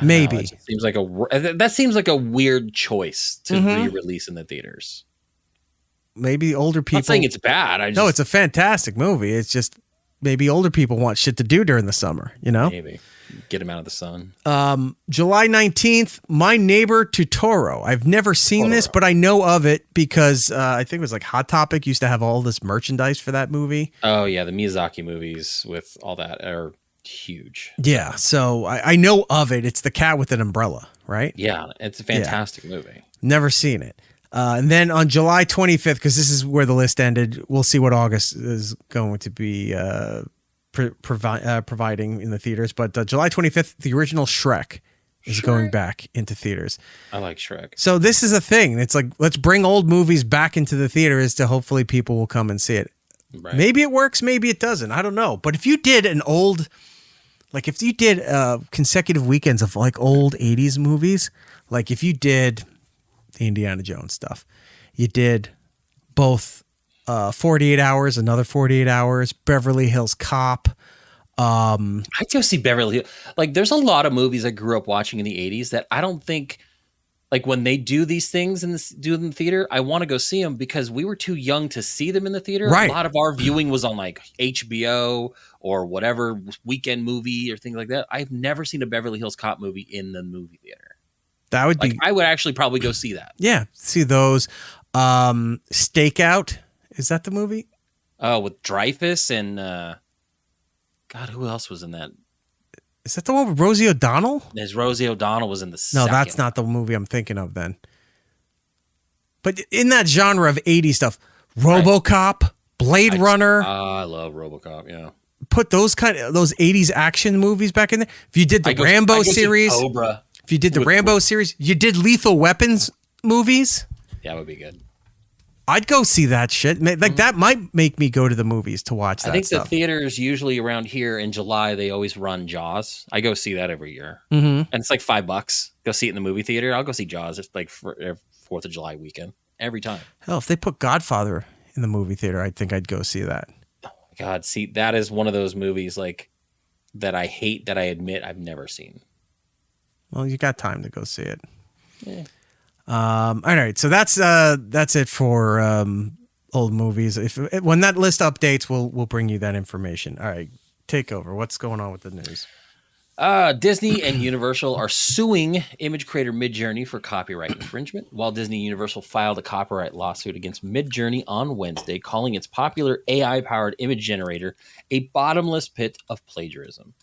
Maybe. That seems like a weird choice to re-release in the theaters. Maybe older people. I'm not saying it's bad. No, it's a fantastic movie. It's just maybe older people want shit to do during the summer, you know? Maybe get him out of the sun. July 19th, My Neighbor Totoro. I've never seen this, but I know of it because I think it was like Hot Topic used to have all this merchandise for that movie. Oh yeah, the Miyazaki movies with all that are huge. Yeah, so I know of it. It's the cat with an umbrella, right? Yeah, it's a fantastic movie. Never seen it. And then on July 25th, because this is where the list ended, we'll see what August is going to be providing in the theaters. But July 25th, the original Shrek is going back into theaters. I like Shrek. So this is a thing. It's like, let's bring old movies back into the theaters to hopefully people will come and see it. Right. Maybe it works, maybe it doesn't. I don't know. But if you did an old, like if you did consecutive weekends of like old 80s movies, like if you did the Indiana Jones stuff, you did both 48 Hours, another 48 Hours, Beverly Hills Cop. I'd go see Beverly Hills. Like, there's a lot of movies I grew up watching in the 80s that I don't think, like, when they do these things do them in the theater, I want to go see them because we were too young to see them in the theater. Right. A lot of our viewing was on like HBO or whatever weekend movie or things like that. I've never seen a Beverly Hills Cop movie in the movie theater. That would Like, be, I would actually probably go see that. yeah, see those. Stakeout, is that the movie? Oh, with Dreyfuss and God, who else was in that? Is that the one with Rosie O'Donnell? As Rosie O'Donnell was in the No, second that's not the movie I'm thinking of then. But in that genre of 80s stuff, RoboCop, Blade Runner, I love RoboCop. Yeah, put those 80s action movies back in there. If you did the I go Rambo see series, Cobra. if you did the Rambo series, you did Lethal Weapons movies, That would be good. I'd go see that shit. Like that might make me go to the movies to watch that I think stuff. the theaters usually around here in July, they always run Jaws. I go see that every year. And it's like $5. Go see it in the movie theater. I'll go see Jaws. It's like for 4th of July weekend every time. Hell, if they put Godfather in the movie theater, I think I'd go see that. God, see, that is one of those movies like that I hate that I admit I've never seen. Well, you got time to go see it. Yeah. All right, so that's it for old movies. When that list updates, we'll bring you that information. All right, take over. What's going on with the news? Disney and Universal are suing image creator Midjourney for copyright infringement. Walt Disney and Universal filed a copyright lawsuit against Midjourney on Wednesday, calling its popular AI-powered image generator a bottomless pit of plagiarism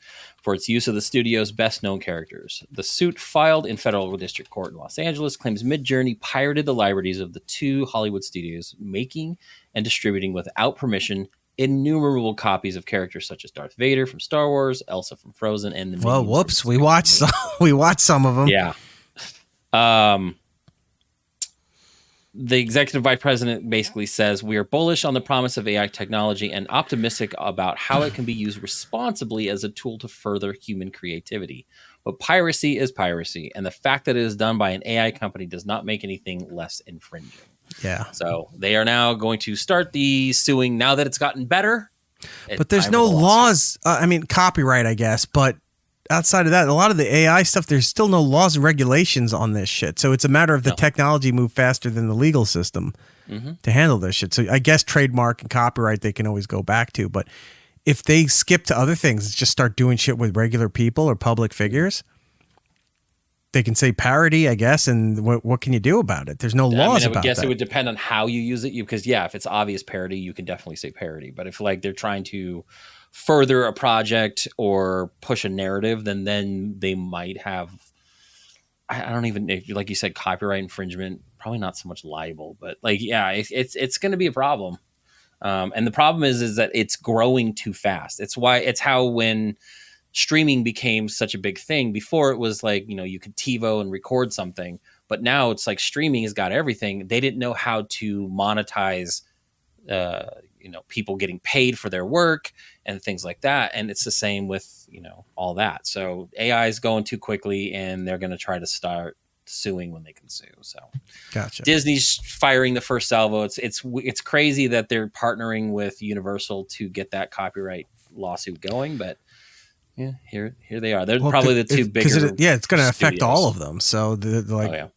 for its use of the studio's best-known characters. The suit, filed in federal district court in Los Angeles, claims Midjourney pirated the libraries of the two Hollywood studios, making and distributing without permission innumerable copies of characters such as Darth Vader from Star Wars, Elsa from Frozen, and the Well, Minions whoops, from we watched some. We watched some of them. Yeah. The executive vice president basically says, we are bullish on the promise of AI technology and optimistic about how it can be used responsibly as a tool to further human creativity. But piracy is piracy, and the fact that it is done by an AI company does not make anything less infringing. Yeah. So they are now going to start the suing now that it's gotten better. But there's no laws. I mean, copyright, I guess. But outside of that, a lot of the AI stuff, there's still no laws and regulations on this shit. So it's a matter of the technology move faster than the legal system to handle this shit. So I guess trademark and copyright they can always go back to. But if they skip to other things, just start doing shit with regular people or public figures, they can say parody, I guess, and what can you do about it? There's no laws about that. I guess it would depend on how you use it. Because, yeah, if it's obvious parody, you can definitely say parody. But if like they're trying to further a project or push a narrative, then they might have, I don't even, like you said, copyright infringement, probably not so much libel. But like, yeah, it's going to be a problem. And the problem is that it's growing too fast. It's how when streaming became such a big thing. Before it was like, you could TiVo and record something, but now it's like streaming has got everything. They didn't know how to monetize, people getting paid for their work and things like that. And it's the same with, all that. So AI is going too quickly and they're going to try to start suing when they can sue. So gotcha. Disney's firing the first salvo. It's crazy that they're partnering with Universal to get that copyright lawsuit going, but yeah, here they are. They're probably the two bigger. It's going to affect all of them. So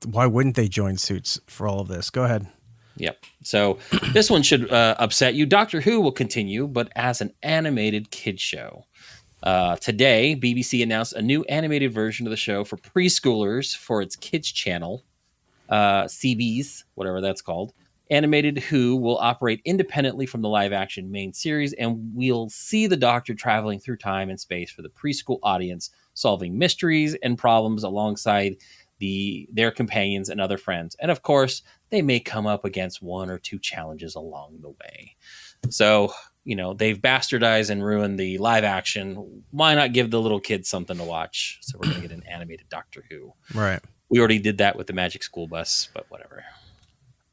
why wouldn't they join suits for all of this? Go ahead. Yep. So this one should upset you. Doctor Who will continue, but as an animated kids show. Today, BBC announced a new animated version of the show for preschoolers for its kids channel, CBs, whatever that's called. Animated Who will operate independently from the live-action main series, and we'll see the Doctor traveling through time and space for the preschool audience, solving mysteries and problems alongside their companions and other friends. And of course, they may come up against one or two challenges along the way. So, they've bastardized and ruined the live action. Why not give the little kids something to watch? So we're going to get an animated Doctor Who. Right. We already did that with the Magic School Bus, but whatever.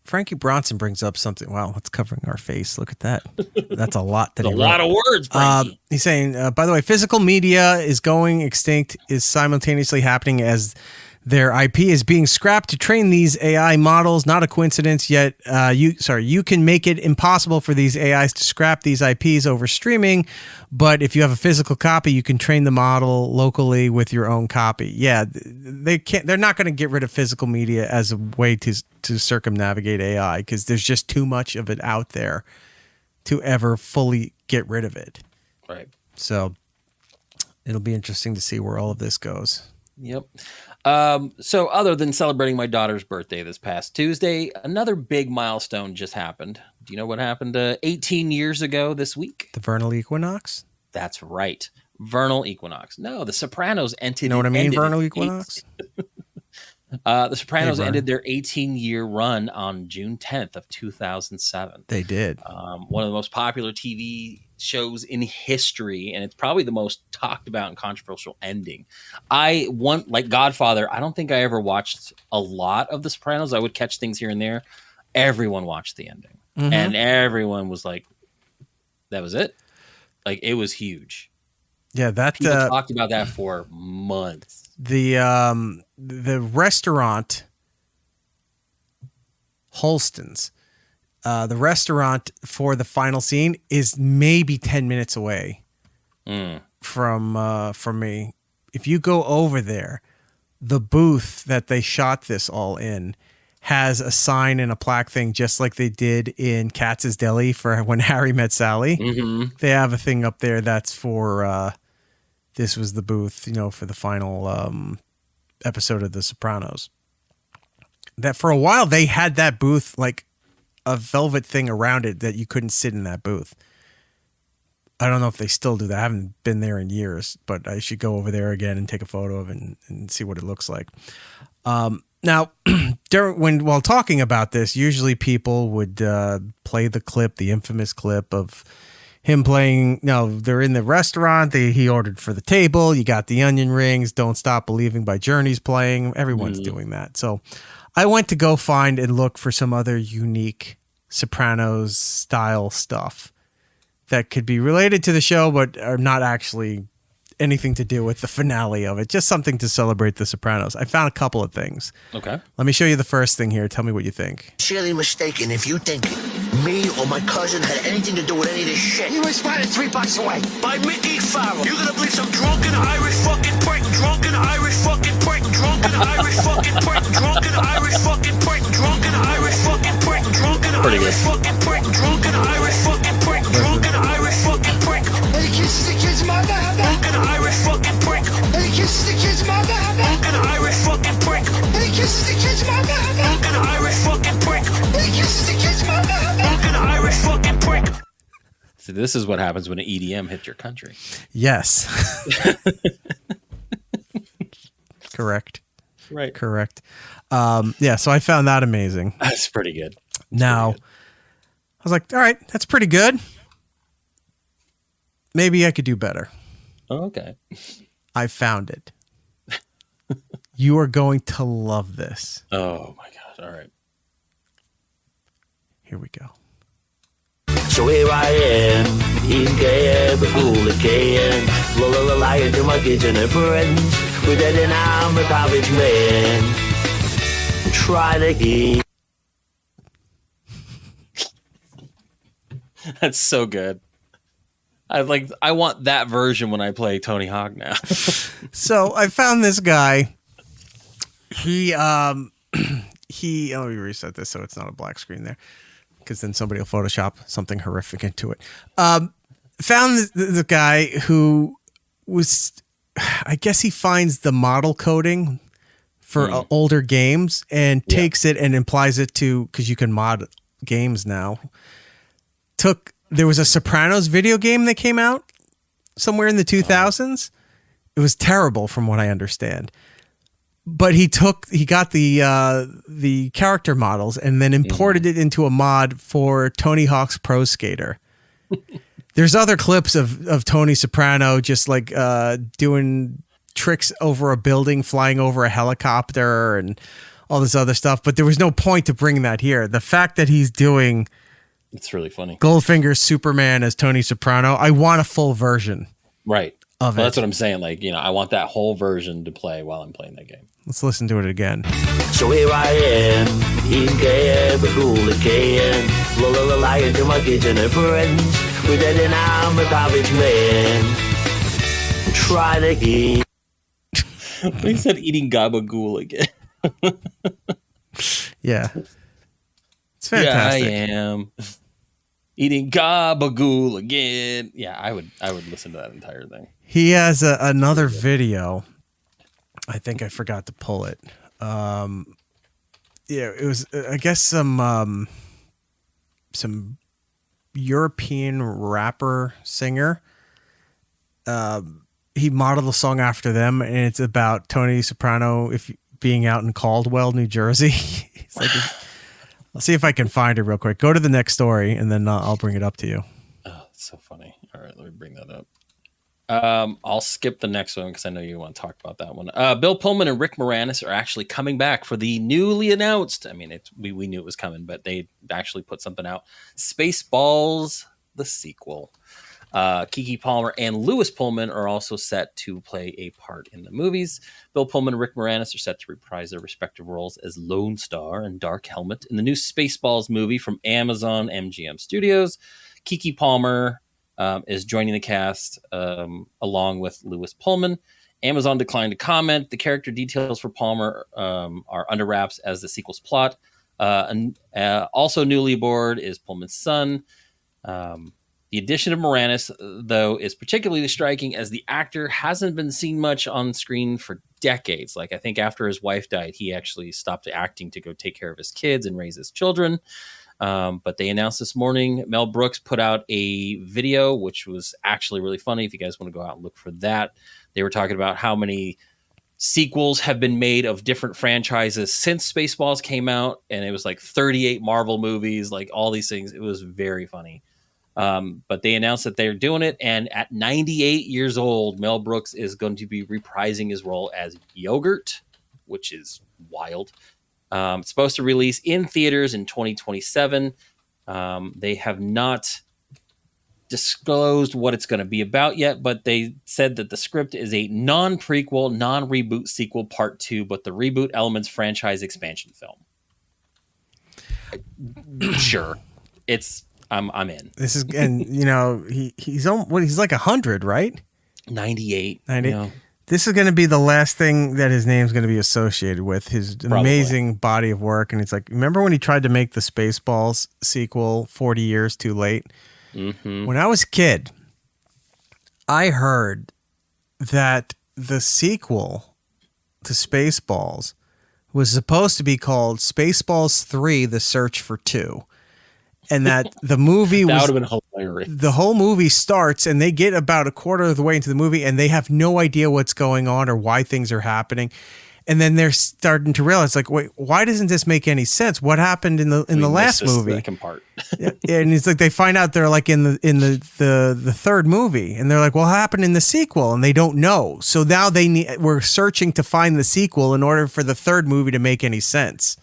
Frankie Bronson brings up something. Wow, it's covering our face. Look at that. That's a lot. That's a lot of words, Frankie. He's saying, by the way, physical media is going extinct is simultaneously happening as their IP is being scrapped to train these AI models. Not a coincidence, yet you can make it impossible for these AIs to scrap these IPs over streaming, but if you have a physical copy, you can train the model locally with your own copy. Yeah, they're not going to get rid of physical media as a way to circumnavigate AI because there's just too much of it out there to ever fully get rid of it. Right. So it'll be interesting to see where all of this goes. Yep. So other than celebrating my daughter's birthday this past Tuesday, another big milestone just happened. Do you know what happened 18 years ago this week? The vernal equinox? That's right. Vernal equinox. No, the Sopranos ended. You know what I mean, vernal equinox? The Sopranos ended their 18-year run on June 10th of 2007. They did. One of the most popular TV shows in history, and it's probably the most talked about and controversial ending. Like Godfather, I don't think I ever watched a lot of The Sopranos. I would catch things here and there. Everyone watched the ending, and everyone was like, that was it? Like, it was huge. Yeah, that people talked about that for months. The restaurant Holston's, the restaurant for the final scene is maybe 10 minutes away from me. If you go over there, the booth that they shot this all in has a sign and a plaque thing, just like they did in Katz's Deli for When Harry Met Sally. Mm-hmm. They have a thing up there that's for, this was the booth, for the final episode of The Sopranos. That for a while they had that booth like a velvet thing around it that you couldn't sit in that booth. I don't know if they still do that. I haven't been there in years, but I should go over there again and take a photo of it and see what it looks like. Now, while talking about this, usually people would play the infamous clip of him playing. No, they're in the restaurant. He ordered for the table. You got the onion rings. Don't Stop Believing by Journey's playing. Everyone's doing that. So I went to go find and look for some other unique Sopranos style stuff that could be related to the show, but are not actually anything to do with the finale of it. Just something to celebrate The Sopranos. I found a couple of things. Okay. Let me show you the first thing here. Tell me what you think. Surely mistaken if you think me or my cousin had anything to do with any of this shit. He was spotted 3 blocks away. By Mickey Farrell. You gonna believe some drunken Irish fucking prick, drunken Irish fucking prick, drunken Irish fucking prick, drunken Irish fucking prick, drunken Irish fucking prick, drunken Irish fucking prick, drunken Irish fucking prick, drunken Irish fucking prick. And he kisses the kid's mother. Drunken Irish fucking prick. And he kisses the kid's mother. Drunken Irish fucking prick. And he kisses the kid's mother. Drunken Irish fucking prick. And he kisses the kid's mother. Drunken Irish fucking prick. So this is what happens when an EDM hits your country. Yes. Correct. Right. Correct. Yeah, so I found that amazing. That's pretty good. Now, I was like, all right, that's pretty good. Maybe I could do better. Oh, okay. I found it. You are going to love this. Oh my God. All right. Here we go. So here I am, eating cab, hooligan, lying to my kids and their friends, with that and I'm a garbage man. Try to eat. That's so good. I want that version when I play Tony Hawk now. So I found this guy. He let me reset this so it's not a black screen there, because then somebody will Photoshop something horrific into it. Found the guy who was, I guess he finds the model coding for older games and takes it and applies it to, because you can mod games now. There was a Sopranos video game that came out somewhere in the 2000s. It was terrible from what I understand. But he got the character models and then imported it into a mod for Tony Hawk's Pro Skater. There's other clips of Tony Soprano just like doing tricks over a building, flying over a helicopter and all this other stuff. But there was no point to bring that here. The fact that he's doing it's really funny Goldfinger's Superman as Tony Soprano, I want a full version. Right. Of it. That's what I'm saying. Like, I want that whole version to play while I'm playing that game. Let's listen to it again. So here I am, eating capital again. La lying to my kitchen and friends. With that and I'm a garbage man. Try to eat. He said eating gabagool again. Yeah. It's fantastic. Yeah, I am eating gabagool again. Yeah, I would listen to that entire thing. He has another video. I think I forgot to pull it. It was I guess some European rapper singer. He modeled a song after them, and it's about Tony Soprano being out in Caldwell, New Jersey. It's like, I'll see if I can find it real quick. Go to the next story, and then I'll bring it up to you. Oh, that's so funny. All right, let me bring that up. I'll skip the next one because I know you want to talk about that one. Bill Pullman and Rick Moranis are actually coming back for the newly announced. I mean, we knew it was coming, but they actually put something out. Spaceballs, the sequel. Keke Palmer and Lewis Pullman are also set to play a part in the movies. Bill Pullman and Rick Moranis are set to reprise their respective roles as Lone Star and Dark Helmet in the new Spaceballs movie from Amazon MGM Studios. Keke Palmer is joining the cast along with Lewis Pullman. Amazon declined to comment. The character details for Palmer are under wraps as the sequel's plot. Also newly aboard is Pullman's son. The addition of Moranis, though, is particularly striking as the actor hasn't been seen much on screen for decades. Like, I think after his wife died, he actually stopped acting to go take care of his kids and raise his children. But they announced this morning, Mel Brooks put out a video, which was actually really funny. If you guys want to go out and look for that, they were talking about how many sequels have been made of different franchises since Spaceballs came out. And it was like 38 Marvel movies, like all these things. It was very funny. But they announced that they're doing it. And at 98 years old, Mel Brooks is going to be reprising his role as Yogurt, which is wild. It's supposed to release in theaters in 2027. They have not disclosed what it's going to be about yet, but they said that the script is a non-prequel, non-reboot sequel part 2, but the reboot elements franchise expansion film. Sure. I'm in. This is, and he's like 100, right? 98. 98. You know. This is going to be the last thing that his name's going to be associated with, his amazing body of work. And it's like, remember when he tried to make the Spaceballs sequel 40 years too late? Mm-hmm. When I was a kid, I heard that the sequel to Spaceballs was supposed to be called Spaceballs 3: The Search for 2. And that the movie that would have been hilarious. The whole movie starts and they get about a quarter of the way into the movie and they have no idea what's going on or why things are happening. And then they're starting to realize, like, wait, why doesn't this make any sense? What happened in the last movie? Second part. Yeah, and it's like they find out they're like in the third movie, and they're like, well, what happened in the sequel? And they don't know. So now we're searching to find the sequel in order for the third movie to make any sense.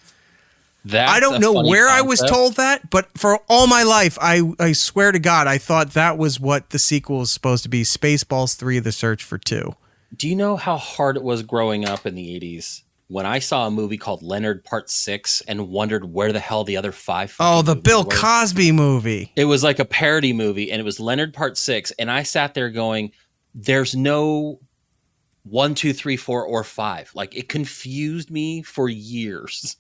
I don't know where I was told that, but for all my life, I swear to God, I thought that was what the sequel was supposed to be: Spaceballs 3: The Search for 2. Do you know how hard it was growing up in the 80s when I saw a movie called Leonard Part 6 and wondered where the hell the other 5 the Bill Cosby movie. It was like a parody movie, and it was Leonard Part 6, and I sat there going, there's no 1, 2, 3, 4, or 5. Like, it confused me for years.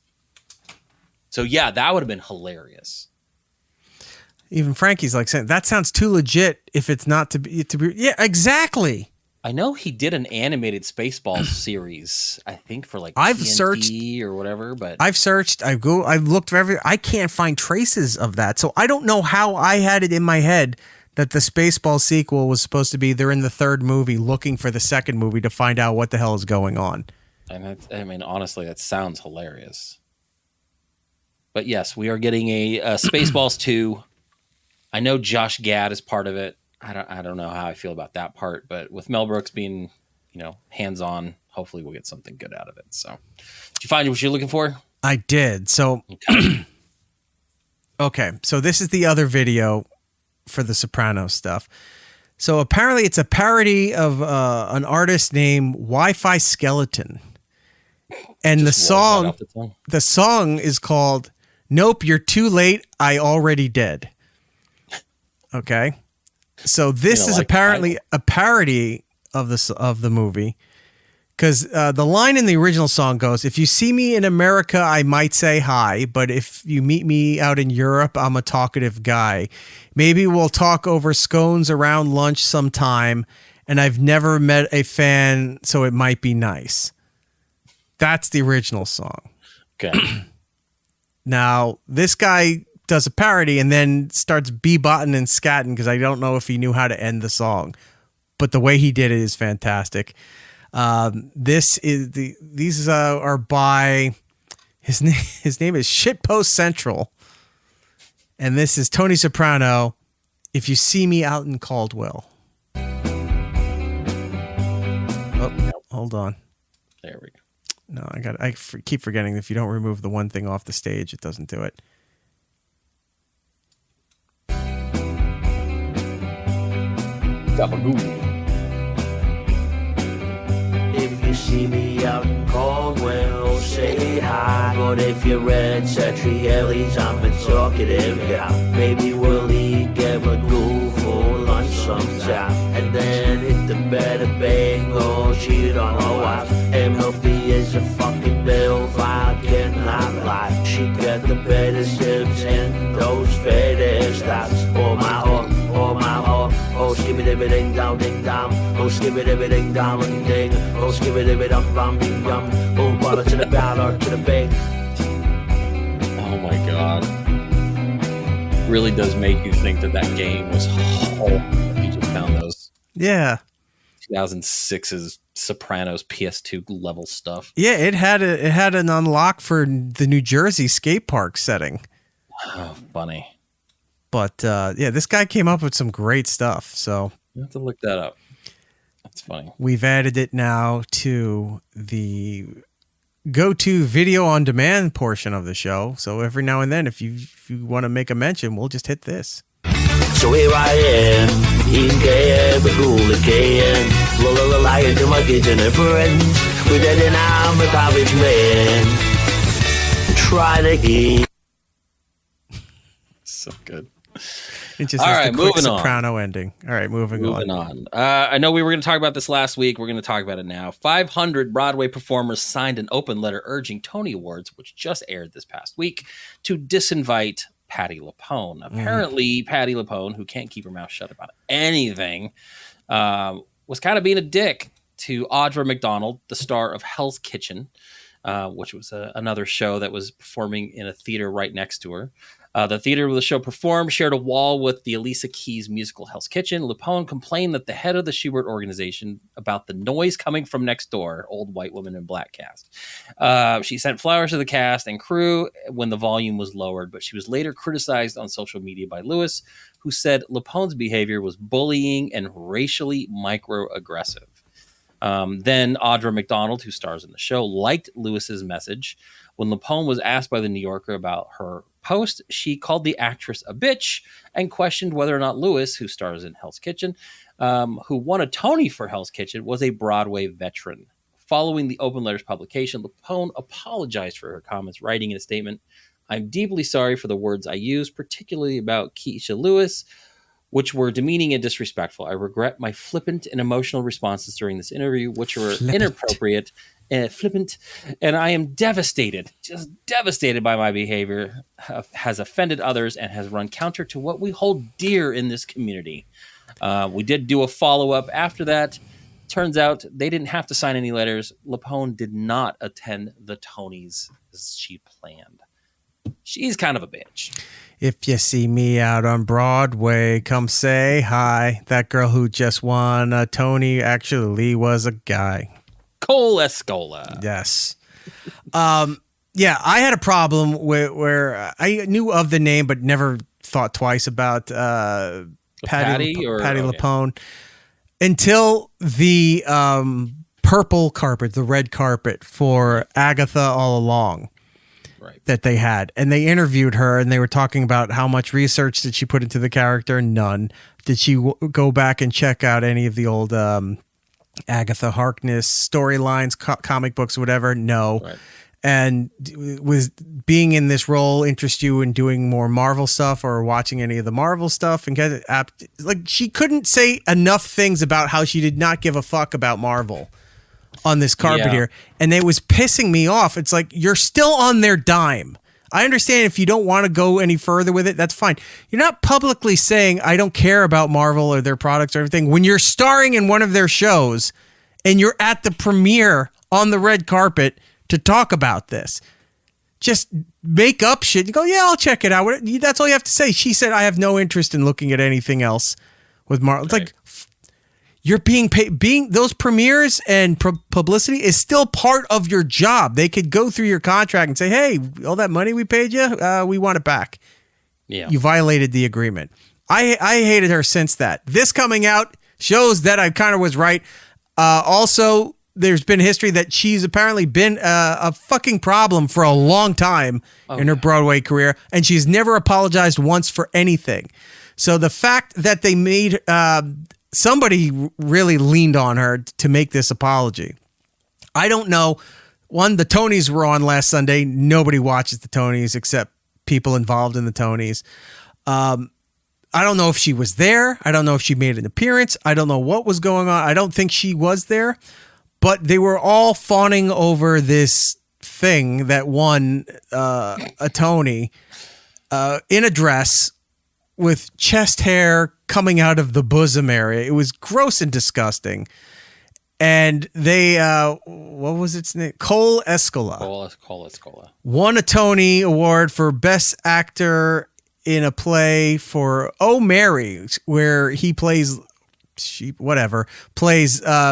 So yeah, that would have been hilarious. Even Frankie's like saying that sounds too legit if it's not to be. Yeah, exactly. I know he did an animated Spaceballs series, I think for like I've TNT searched or whatever, but I've searched, I've looked for I can't find traces of that. So I don't know how I had it in my head that the Spaceballs sequel was supposed to be they're in the third movie looking for the second movie to find out what the hell is going on. And that's, I mean, honestly, that sounds hilarious. But yes, we are getting a Spaceballs 2. I know Josh Gad is part of it. I don't know how I feel about that part, but with Mel Brooks being, hands-on, hopefully we'll get something good out of it. So, did you find what you're looking for? I did. So, okay. So this is the other video for the Sopranos stuff. So apparently it's a parody of an artist named Wi-Fi Skeleton. And the song is called Nope, You're Too Late, I Already Did. Okay. So this is apparently a parody of the movie, because the line in the original song goes, "If you see me in America, I might say hi, but if you meet me out in Europe, I'm a talkative guy. Maybe we'll talk over scones around lunch sometime, and I've never met a fan, so it might be nice." That's the original song. Okay. Now, this guy does a parody and then starts bebotting and scatting because I don't know if he knew how to end the song, but the way he did it is fantastic. These are by his name. His name is Shitpost Central, and this is Tony Soprano. If you see me out in Caldwell. Oh, hold on. There we go. No, I keep forgetting if you don't remove the one thing off the stage, it doesn't do it. If you see me out in Caldwell, say hi. But if you're red, Satrielli's, I'm a talkative guy. Maybe we'll eat, get a go for lunch sometime. And then hit the bed of bagel, cheat on my wife. MLB is a fucking bill, I cannot lie. She got the better sips and those fattest stops. Oh my, oh, skip it, ding down, oh, skip it, ding down, ding, oh, skip it, bum, ding, dum, oh, bottle to the barrel, to the bank. Oh my God. Really does make you think that game was horrible. You just found those. Yeah. 2006's Sopranos PS2 level stuff. Yeah, it had an unlock for the New Jersey skate park setting. Oh, funny. But this guy came up with some great stuff. So you have to look that up. That's funny. We've added it now to the go-to video on demand portion of the show. So every now and then, if you want to make a mention, we'll just hit this. So here I am, eating KM, cool again. Lying to my kitchen and friends. With that and I'm a garbage man. Try to eat. So good. It just all has right, the quick moving Soprano ending. All right, moving on. I know we were going to talk about this last week. We're going to talk about it now. 500 Broadway performers signed an open letter urging Tony Awards, which just aired this past week, to disinvite Patti LuPone. Apparently, Patti LuPone, who can't keep her mouth shut about anything, was kind of being a dick to Audra McDonald, the star of Hell's Kitchen, which was another show that was performing in a theater right next to her. The theater where the show performed shared a wall with the Alicia Keys musical Hell's Kitchen. LuPone complained that the head of the Schubert organization about the noise coming from next door, old white woman in black cast. She sent flowers to the cast and crew when the volume was lowered, but she was later criticized on social media by Lewis, who said LuPone's behavior was bullying and racially microaggressive. Then Audra McDonald, who stars in the show, liked Lewis's message. When LuPone was asked by the New Yorker about her post, she called the actress a bitch and questioned whether or not Lewis, who stars in Hell's Kitchen, who won a Tony for Hell's Kitchen, was a Broadway veteran. Following the open letters publication, LuPone apologized for her comments, writing in a statement, "I'm deeply sorry for the words I used, particularly about Keisha Lewis, which were demeaning and disrespectful. I regret my flippant and emotional responses during this interview, which were inappropriate flippant, and I am devastated, just devastated by my behavior, has offended others, and has run counter to what we hold dear in this community. We did do a follow-up after that. Turns out they didn't have to sign any letters. LuPone did not attend the Tonys as she planned. She's kind of a bitch. If you see me out on Broadway, come say hi. That girl who just won a Tony actually was a guy. Cole Escola. Yes. Yeah, I had a problem where I knew of the name but never thought twice about Patti LuPone until the purple carpet, the red carpet for Agatha All Along. Right. That they had, and they interviewed her, and they were talking about how much research did she put into the character. None. Did she go back and check out any of the old Agatha Harkness storylines, comic books, whatever? No. Right. And was being in this role interest you in doing more Marvel stuff or watching any of the Marvel stuff? And like, she couldn't say enough things about how she did not give a fuck about Marvel on this carpet here, and it was pissing me off. It's like, you're still on their dime. I understand if you don't want to go any further with it, that's fine. You're not publicly saying I don't care about Marvel or their products or everything when you're starring in one of their shows and you're at the premiere on the red carpet to talk about this. Just make up shit. You go, yeah, I'll check it out. That's all you have to say. She said, I have no interest in looking at anything else with Marvel. It's like, you're being paid. Those premieres and publicity is still part of your job. They could go through your contract and say, "Hey, all that money we paid you, we want it back." Yeah, you violated the agreement. I hated her since that. This coming out shows that I kind of was right. Also, there's been history that she's apparently been a fucking problem for a long time in her Broadway career, and she's never apologized once for anything. So the fact that they made somebody really leaned on her to make this apology. I don't know. One, the Tonys were on last Sunday. Nobody watches the Tonys except people involved in the Tonys. I don't know if she was there. I don't know if she made an appearance. I don't know what was going on. I don't think she was there. But they were all fawning over this thing that won a Tony in a dress with chest hair coming out of the bosom area. It was gross and disgusting. And they, what was its name? Cole Escola. Cole Escola. Won a Tony Award for Best Actor in a play for Oh Mary, where he plays,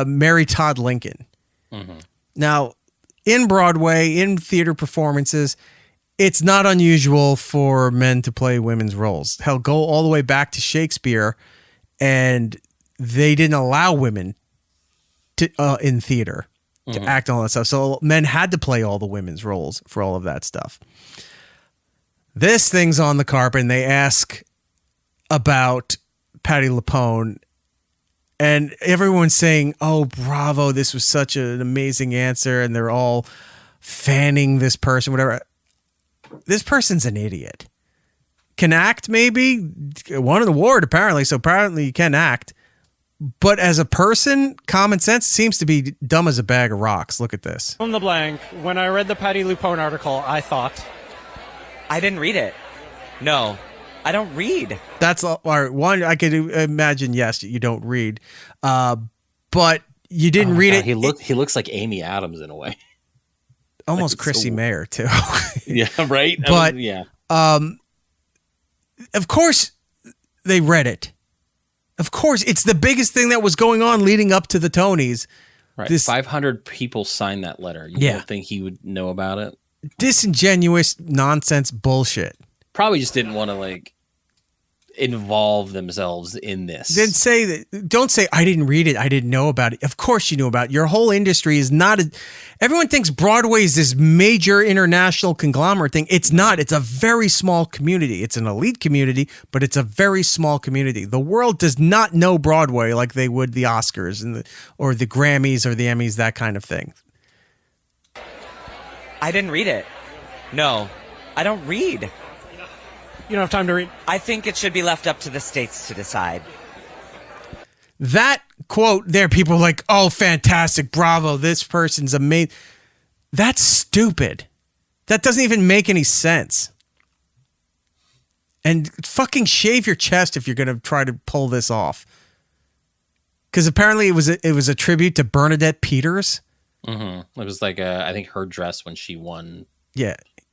Mary Todd Lincoln. Mm-hmm. Now, in Broadway, in theater performances, it's not unusual for men to play women's roles. Hell, go all the way back to Shakespeare, and they didn't allow women to in theater to act on all that stuff. So men had to play all the women's roles for all of that stuff. This thing's on the carpet, and they ask about Patti LuPone, and everyone's saying, "Oh, bravo! This was such an amazing answer," and they're all fanning this person, whatever. This person's an idiot. Can act, maybe. Won an award, apparently. So apparently you can act. But as a person, common sense seems to be dumb as a bag of rocks. Look at this. On the blank, when I read the Patti LuPone article, I thought, I didn't read it. No, I don't read. That's all right. One, I could imagine, yes, you don't read. But you didn't read it. He looks like Amy Adams in a way. Almost Chrissy Mayer too. Yeah, right. But yeah. Of course they read it. Of course, it's the biggest thing that was going on leading up to the Tonys. Right. 500 people signed that letter. You don't think he would know about it? Disingenuous nonsense bullshit. Probably just didn't want to involve themselves in this. Then say that. Don't say I didn't read it. I didn't know about it. Of course you knew about it. Your whole industry is not. Everyone thinks Broadway is this major international conglomerate thing. It's not. It's a very small community. It's an elite community, but it's a very small community. The world does not know Broadway like they would the Oscars or the Grammys or the Emmys, that kind of thing. I didn't read it. No, I don't read. You don't have time to read? I think it should be left up to the states to decide. That quote there, people are like, oh, fantastic, bravo, this person's amazing. That's stupid. That doesn't even make any sense. And fucking shave your chest if you're going to try to pull this off. Because apparently it was a tribute to Bernadette Peters. Mm-hmm. It was like, I think her dress when she won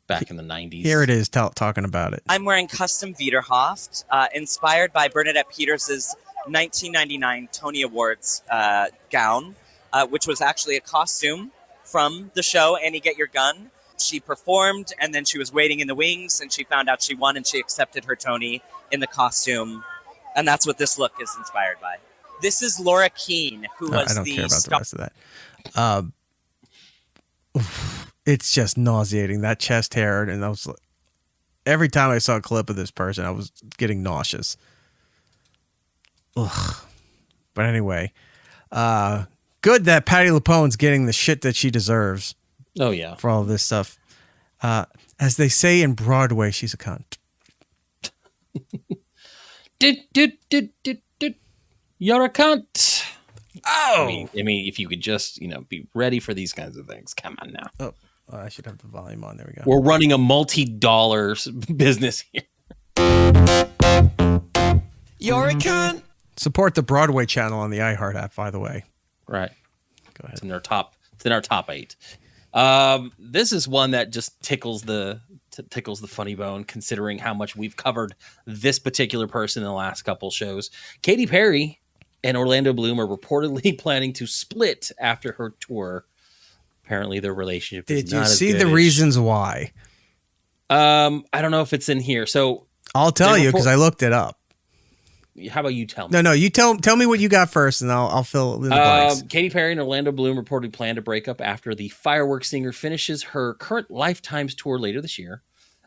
back in the 90s. Here it is talking about it. I'm wearing custom Wiederhoft, inspired by Bernadette Peters' 1999 Tony Awards gown, which was actually a costume from the show Annie Get Your Gun. She performed, and then she was waiting in the wings, and she found out she won, and she accepted her Tony in the costume. And that's what this look is inspired by. This is Laura Keane, who was I don't the care about the rest of that. It's just nauseating, that chest hair. And I was, every time I saw a clip of this person, I was getting nauseous. Ugh. But anyway, good that Patti LuPone's getting the shit that she deserves. Oh, yeah. For all this stuff. As they say in Broadway, she's a cunt. You're a cunt. Oh! I mean, if you could just, be ready for these kinds of things. Come on now. Oh, I should have the volume on. There we go. We're running a multi-dollar business here. You're a cunt. Support the Broadway channel on the iHeart app, by the way. Right. Go ahead. It's in our top 8. This is one that just tickles the funny bone, considering how much we've covered this particular person in the last couple shows. Katy Perry and Orlando Bloom are reportedly planning to split after her tour. Apparently, their relationship is Did not you as see good the as- reasons why? I don't know if it's in here. So I'll tell you because I looked it up. How about you tell me? No, you tell me what you got first, and I'll fill in the blanks. Katy Perry and Orlando Bloom reportedly plan to break up after the fireworks singer finishes her current Lifetimes tour later this year.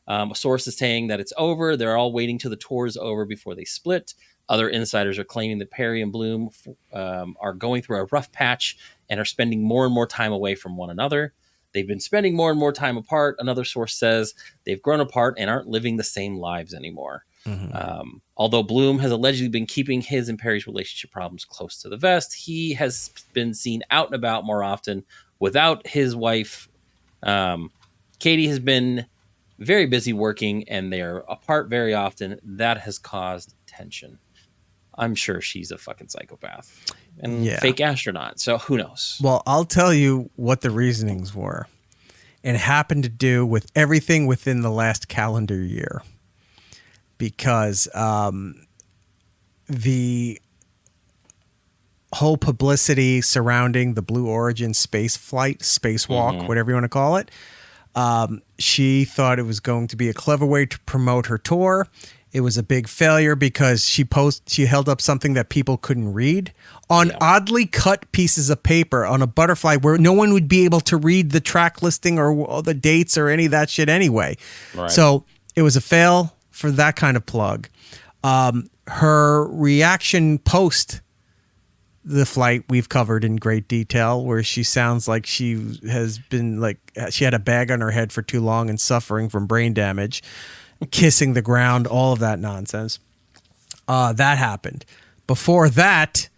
A source is saying that it's over. They're all waiting till the tour is over before they split. Other insiders are claiming that Perry and Bloom are going through a rough patch and are spending more and more time away from one another. They've been spending more and more time apart. Another source says they've grown apart and aren't living the same lives anymore. Mm-hmm. Although Bloom has allegedly been keeping his and Perry's relationship problems close to the vest, he has been seen out and about more often without his wife. Katie has been very busy working, and they're apart very often. That has caused tension. I'm sure she's a fucking psychopath and fake astronaut. So who knows? Well, I'll tell you what the reasonings were. It happened to do with everything within the last calendar year. Because the whole publicity surrounding the Blue Origin space flight, spacewalk, whatever you want to call it, she thought it was going to be a clever way to promote her tour. It was a big failure because she held up something that people couldn't read on oddly cut pieces of paper on a butterfly where no one would be able to read the track listing or the dates or any of that shit anyway. Right. So it was a fail for that kind of plug. Her reaction post the flight we've covered in great detail, where she sounds like she has been she had a bag on her head for too long and suffering from brain damage, kissing the ground, all of that nonsense. That happened. Before that,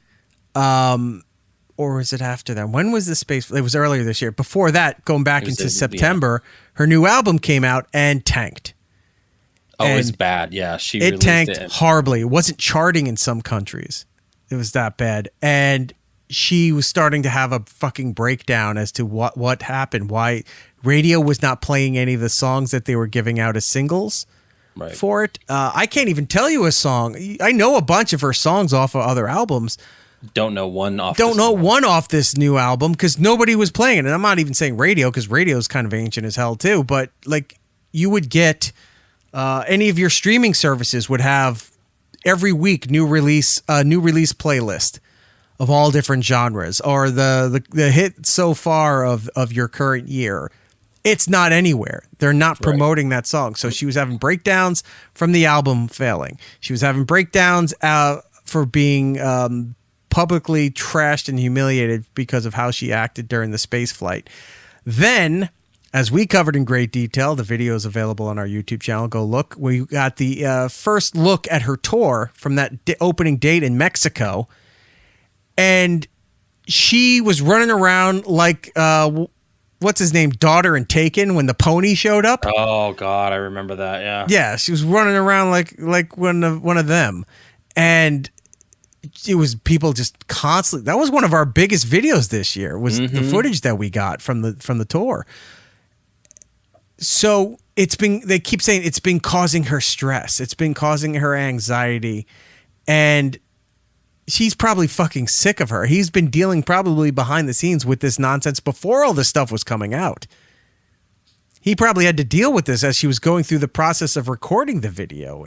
or was it after that? When was the space? It was earlier this year. Before that, going back into September, her new album came out and tanked. Oh, it's bad. Yeah, it tanked horribly. It wasn't charting in some countries. It was that bad. And she was starting to have a fucking breakdown as to what happened, why radio was not playing any of the songs that they were giving out as singles for it. I can't even tell you a song. I know a bunch of her songs off of other albums. Don't know one off this new album because nobody was playing it. And I'm not even saying radio because radio is kind of ancient as hell too. But like you would get any of your streaming services would have every week new release playlist of all different genres or the hit so far of your current year. It's not anywhere. They're not promoting that song. So she was having breakdowns from the album failing. She was having breakdowns for being publicly trashed and humiliated because of how she acted during the space flight. Then, as we covered in great detail, the video is available on our YouTube channel. Go look. We got the first look at her tour from that opening date in Mexico. and she was running around like what's his name, daughter in Taken, when the pony showed up. Oh God, I remember that. Yeah. Yeah, she was running around like one of them, and it was people just constantly. That was one of our biggest videos this year. Was the footage that we got from the tour. So they keep saying it's been causing her stress. It's been causing her anxiety, and she's probably fucking sick of her. He's been dealing probably behind the scenes with this nonsense before all this stuff was coming out. He probably had to deal with this as she was going through the process of recording the video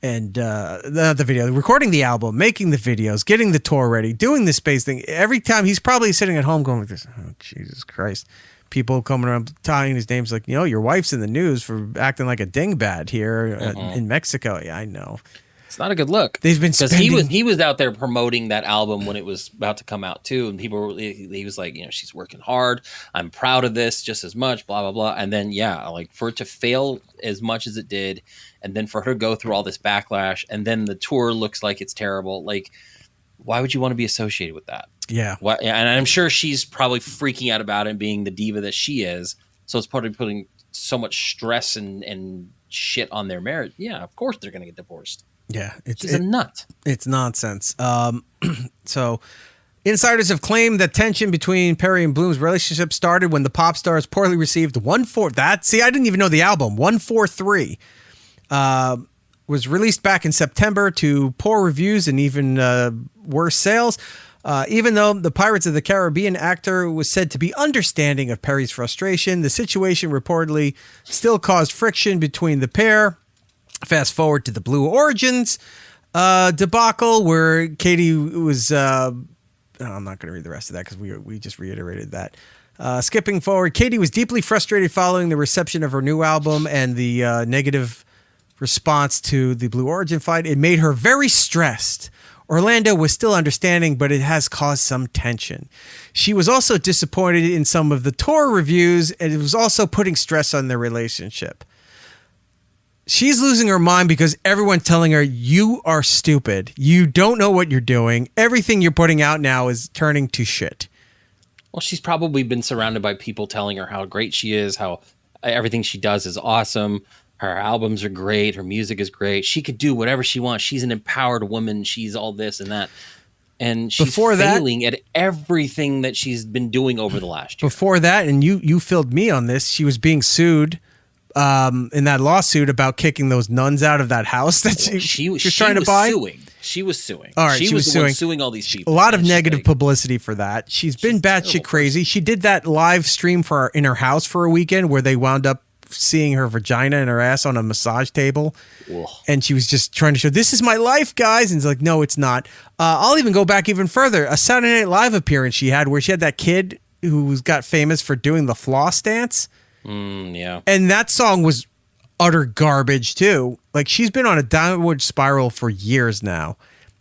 and recording the album, making the videos, getting the tour ready, doing the space thing. Every time he's probably sitting at home going like this, oh, Jesus Christ. People coming around tying his names like, your wife's in the news for acting like a dingbat here in Mexico. Yeah, I know. It's not a good look. They've been because he was out there promoting that album when it was about to come out too, and people he was like, she's working hard. I'm proud of this just as much. Blah blah blah. And then like for it to fail as much as it did, and then for her to go through all this backlash, and then the tour looks like it's terrible. Like, why would you want to be associated with that? Yeah. And I'm sure she's probably freaking out about it, being the diva that she is. So it's probably putting so much stress and shit on their marriage. Yeah, of course they're going to get divorced. Yeah, she's a nut. It's nonsense. So, insiders have claimed that tension between Perry and Bloom's relationship started when the pop stars poorly received 143. I didn't even know the album 143 was released back in September to poor reviews and even worse sales. Even though the Pirates of the Caribbean actor was said to be understanding of Perry's frustration, the situation reportedly still caused friction between the pair. Fast forward to the Blue Origins debacle, where Katie was. I'm not going to read the rest of that because we just reiterated that. Skipping forward, Katie was deeply frustrated following the reception of her new album and the negative response to the Blue Origin fight. It made her very stressed. Orlando was still understanding, but it has caused some tension. She was also disappointed in some of the tour reviews, and it was also putting stress on their relationship. She's losing her mind because everyone's telling her, you are stupid. You don't know what you're doing. Everything you're putting out now is turning to shit. Well, she's probably been surrounded by people telling her how great she is, how everything she does is awesome. Her albums are great. Her music is great. She could do whatever she wants. She's an empowered woman. She's all this and that. And she's failing at everything that she's been doing over the last year. Before that, and you filled me on this, she was being sued in that lawsuit about kicking those nuns out of that house that she was trying to buy. She was suing. All right, she was the one suing all these people. A lot of negative publicity for that. She's been batshit crazy. She did that live stream in her house for a weekend where they wound up seeing her vagina and her ass on a massage table. Ugh. And she was just trying to show, this is my life, guys. And it's like, no, it's not. I'll even go back even further. A Saturday Night Live appearance she had where she had that kid who got famous for doing the floss dance. Yeah. And that song was utter garbage too. Like, she's been on a downward spiral for years now,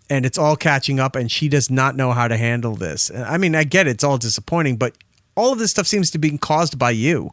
and it's all catching up, and she does not know how to handle this. I mean, I get it, it's all disappointing, but all of this stuff seems to be caused by you.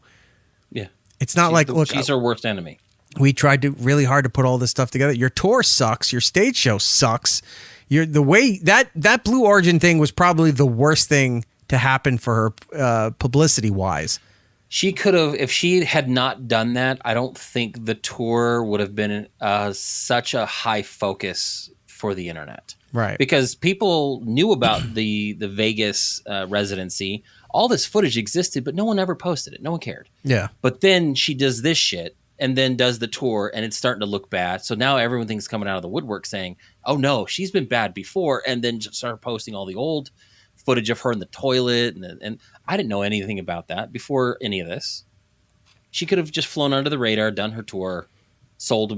Yeah. It's not look, she's her worst enemy. We tried really hard to put all this stuff together. Your tour sucks. Your stage show sucks. The way that Blue Origin thing was probably the worst thing to happen for her publicity wise. She could have, if she had not done that, I don't think the tour would have been such a high focus for the internet. Right. Because people knew about the Vegas residency. All this footage existed, but no one ever posted it. No one cared. Yeah. But then she does this shit and then does the tour, and it's starting to look bad. So now everything's coming out of the woodwork saying, oh no, she's been bad before, and then just started posting all the old footage of her in the toilet. And I didn't know anything about that before any of this. She could have just flown under the radar, done her tour, sold,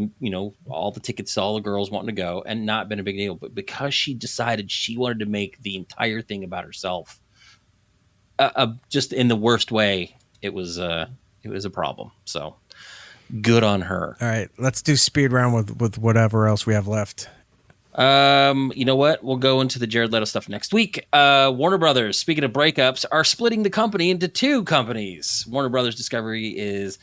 all the tickets to all the girls wanting to go, and not been a big deal. But because she decided she wanted to make the entire thing about herself, just in the worst way, it was a problem. So good on her. All right, let's do speed round with whatever else we have left. You know what? We'll go into the Jared Leto stuff next week. Warner Brothers, speaking of breakups, are splitting the company into two companies. Warner Brothers Discovery is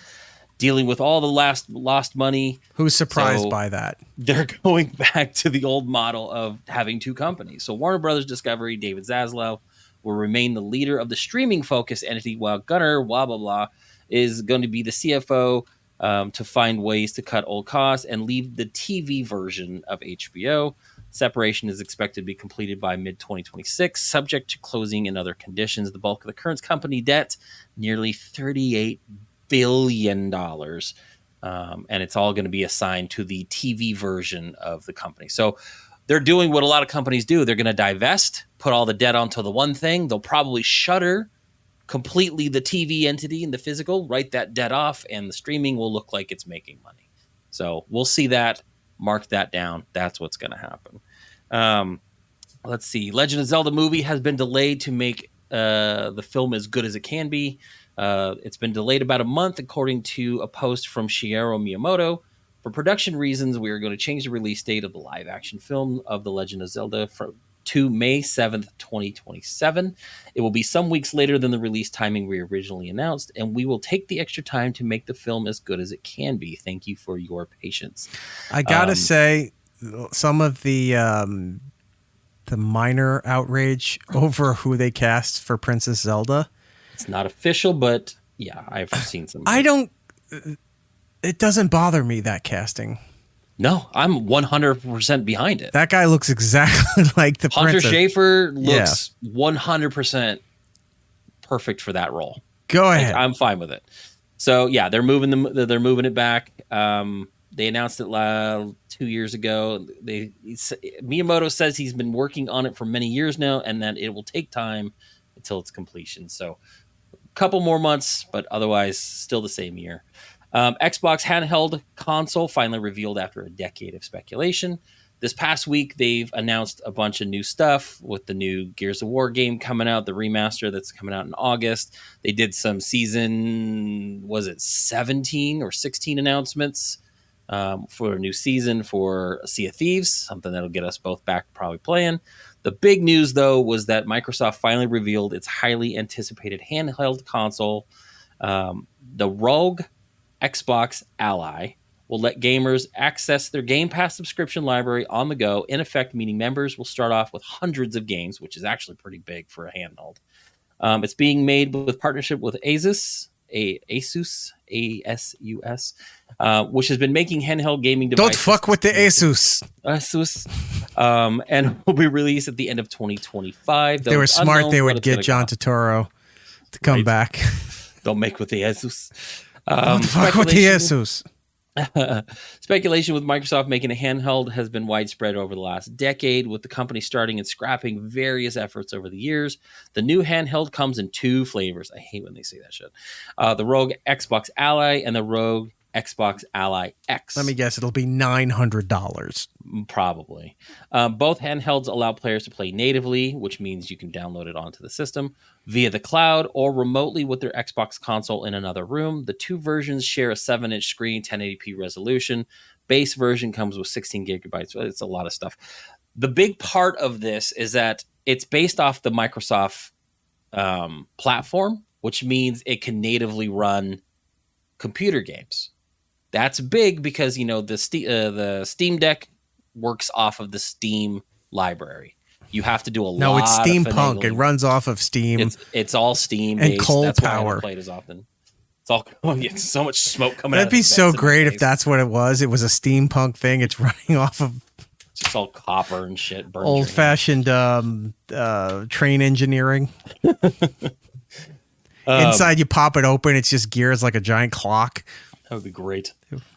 dealing with all the lost money. Who's surprised So by that? they're going back to the old model of having two companies. So Warner Brothers Discovery, David Zaslav, will remain the leader of the streaming-focused entity, while Gunnar, blah, blah, blah, is going to be the CFO to find ways to cut old costs and leave the TV version of HBO. Separation is expected to be completed by mid-2026, subject to closing and other conditions. The bulk of the current company debt, nearly $38 billion, and it's all going to be assigned to the TV version of the company. So they're doing what a lot of companies do. They're going to divest, put all the debt onto the one thing. They'll probably shutter completely the TV entity and the physical, write that debt off, and the streaming will look like it's making money. So we'll see that. Mark that down. That's what's going to happen. Let's see. Legend of Zelda movie has been delayed to make the film as good as it can be. It's been delayed about a month, according to a post from Shigeru Miyamoto. For production reasons, we are going to change the release date of the live-action film of The Legend of Zelda to May 7th, 2027. It will be some weeks later than the release timing we originally announced, and we will take the extra time to make the film as good as it can be. Thank you for your patience. I gotta say, some of the minor outrage over who they cast for Princess Zelda. It's not official, but yeah, I've seen some. It doesn't bother me, that casting. No, I'm 100% behind it. That guy looks exactly like the Hunter princess. Schafer looks 100% perfect for that role. Go ahead. I'm fine with it. So yeah, they're moving it back. They announced it 2 years ago. Miyamoto says he's been working on it for many years now, and that it will take time until its completion. So a couple more months, but otherwise still the same year. Xbox handheld console finally revealed after a decade of speculation. This past week, they've announced a bunch of new stuff with the new Gears of War game coming out, the remaster that's coming out in August. They did some season, 17 or 16 announcements for a new season for Sea of Thieves, something that'll get us both back probably playing. The big news, though, was that Microsoft finally revealed its highly anticipated handheld console. The Rogue Xbox Ally will let gamers access their Game Pass subscription library on the go. In effect, meaning members will start off with hundreds of games, which is actually pretty big for a handheld. It's being made with partnership with Asus, which has been making handheld gaming devices. Don't fuck with the Asus. And will be released at the end of 2025. If they were smart, they would get John Turturro to come back. Don't make with the Asus. Don't fuck with the Asus. Speculation with Microsoft making a handheld has been widespread over the last decade, with the company starting and scrapping various efforts over the years. The new handheld comes in two flavors. I hate when they say that shit. The Rogue Xbox Ally and the Rogue Xbox Ally X. Let me guess, it'll be $900. Probably. Both handhelds allow players to play natively, which means you can download it onto the system via the cloud or remotely with their Xbox console in another room. The two versions share a 7-inch screen, 1080p resolution. Base version comes with 16 gigabytes. It's a lot of stuff. The big part of this is that it's based off the Microsoft platform, which means it can natively run computer games. That's big because, you know, the Steam Deck works off of the Steam library. You have to do a lot. No, it's steampunk. Finagling. It runs off of Steam. It's all Steam and based. coal That's power. Why I haven't played as often. It's all so much smoke coming out. That'd be so great if that's what it was. It was a steampunk thing. It's running off of it's just all copper and shit. Old-fashioned train engineering. Inside, you pop it open. It's just gears like a giant clock. That would be great.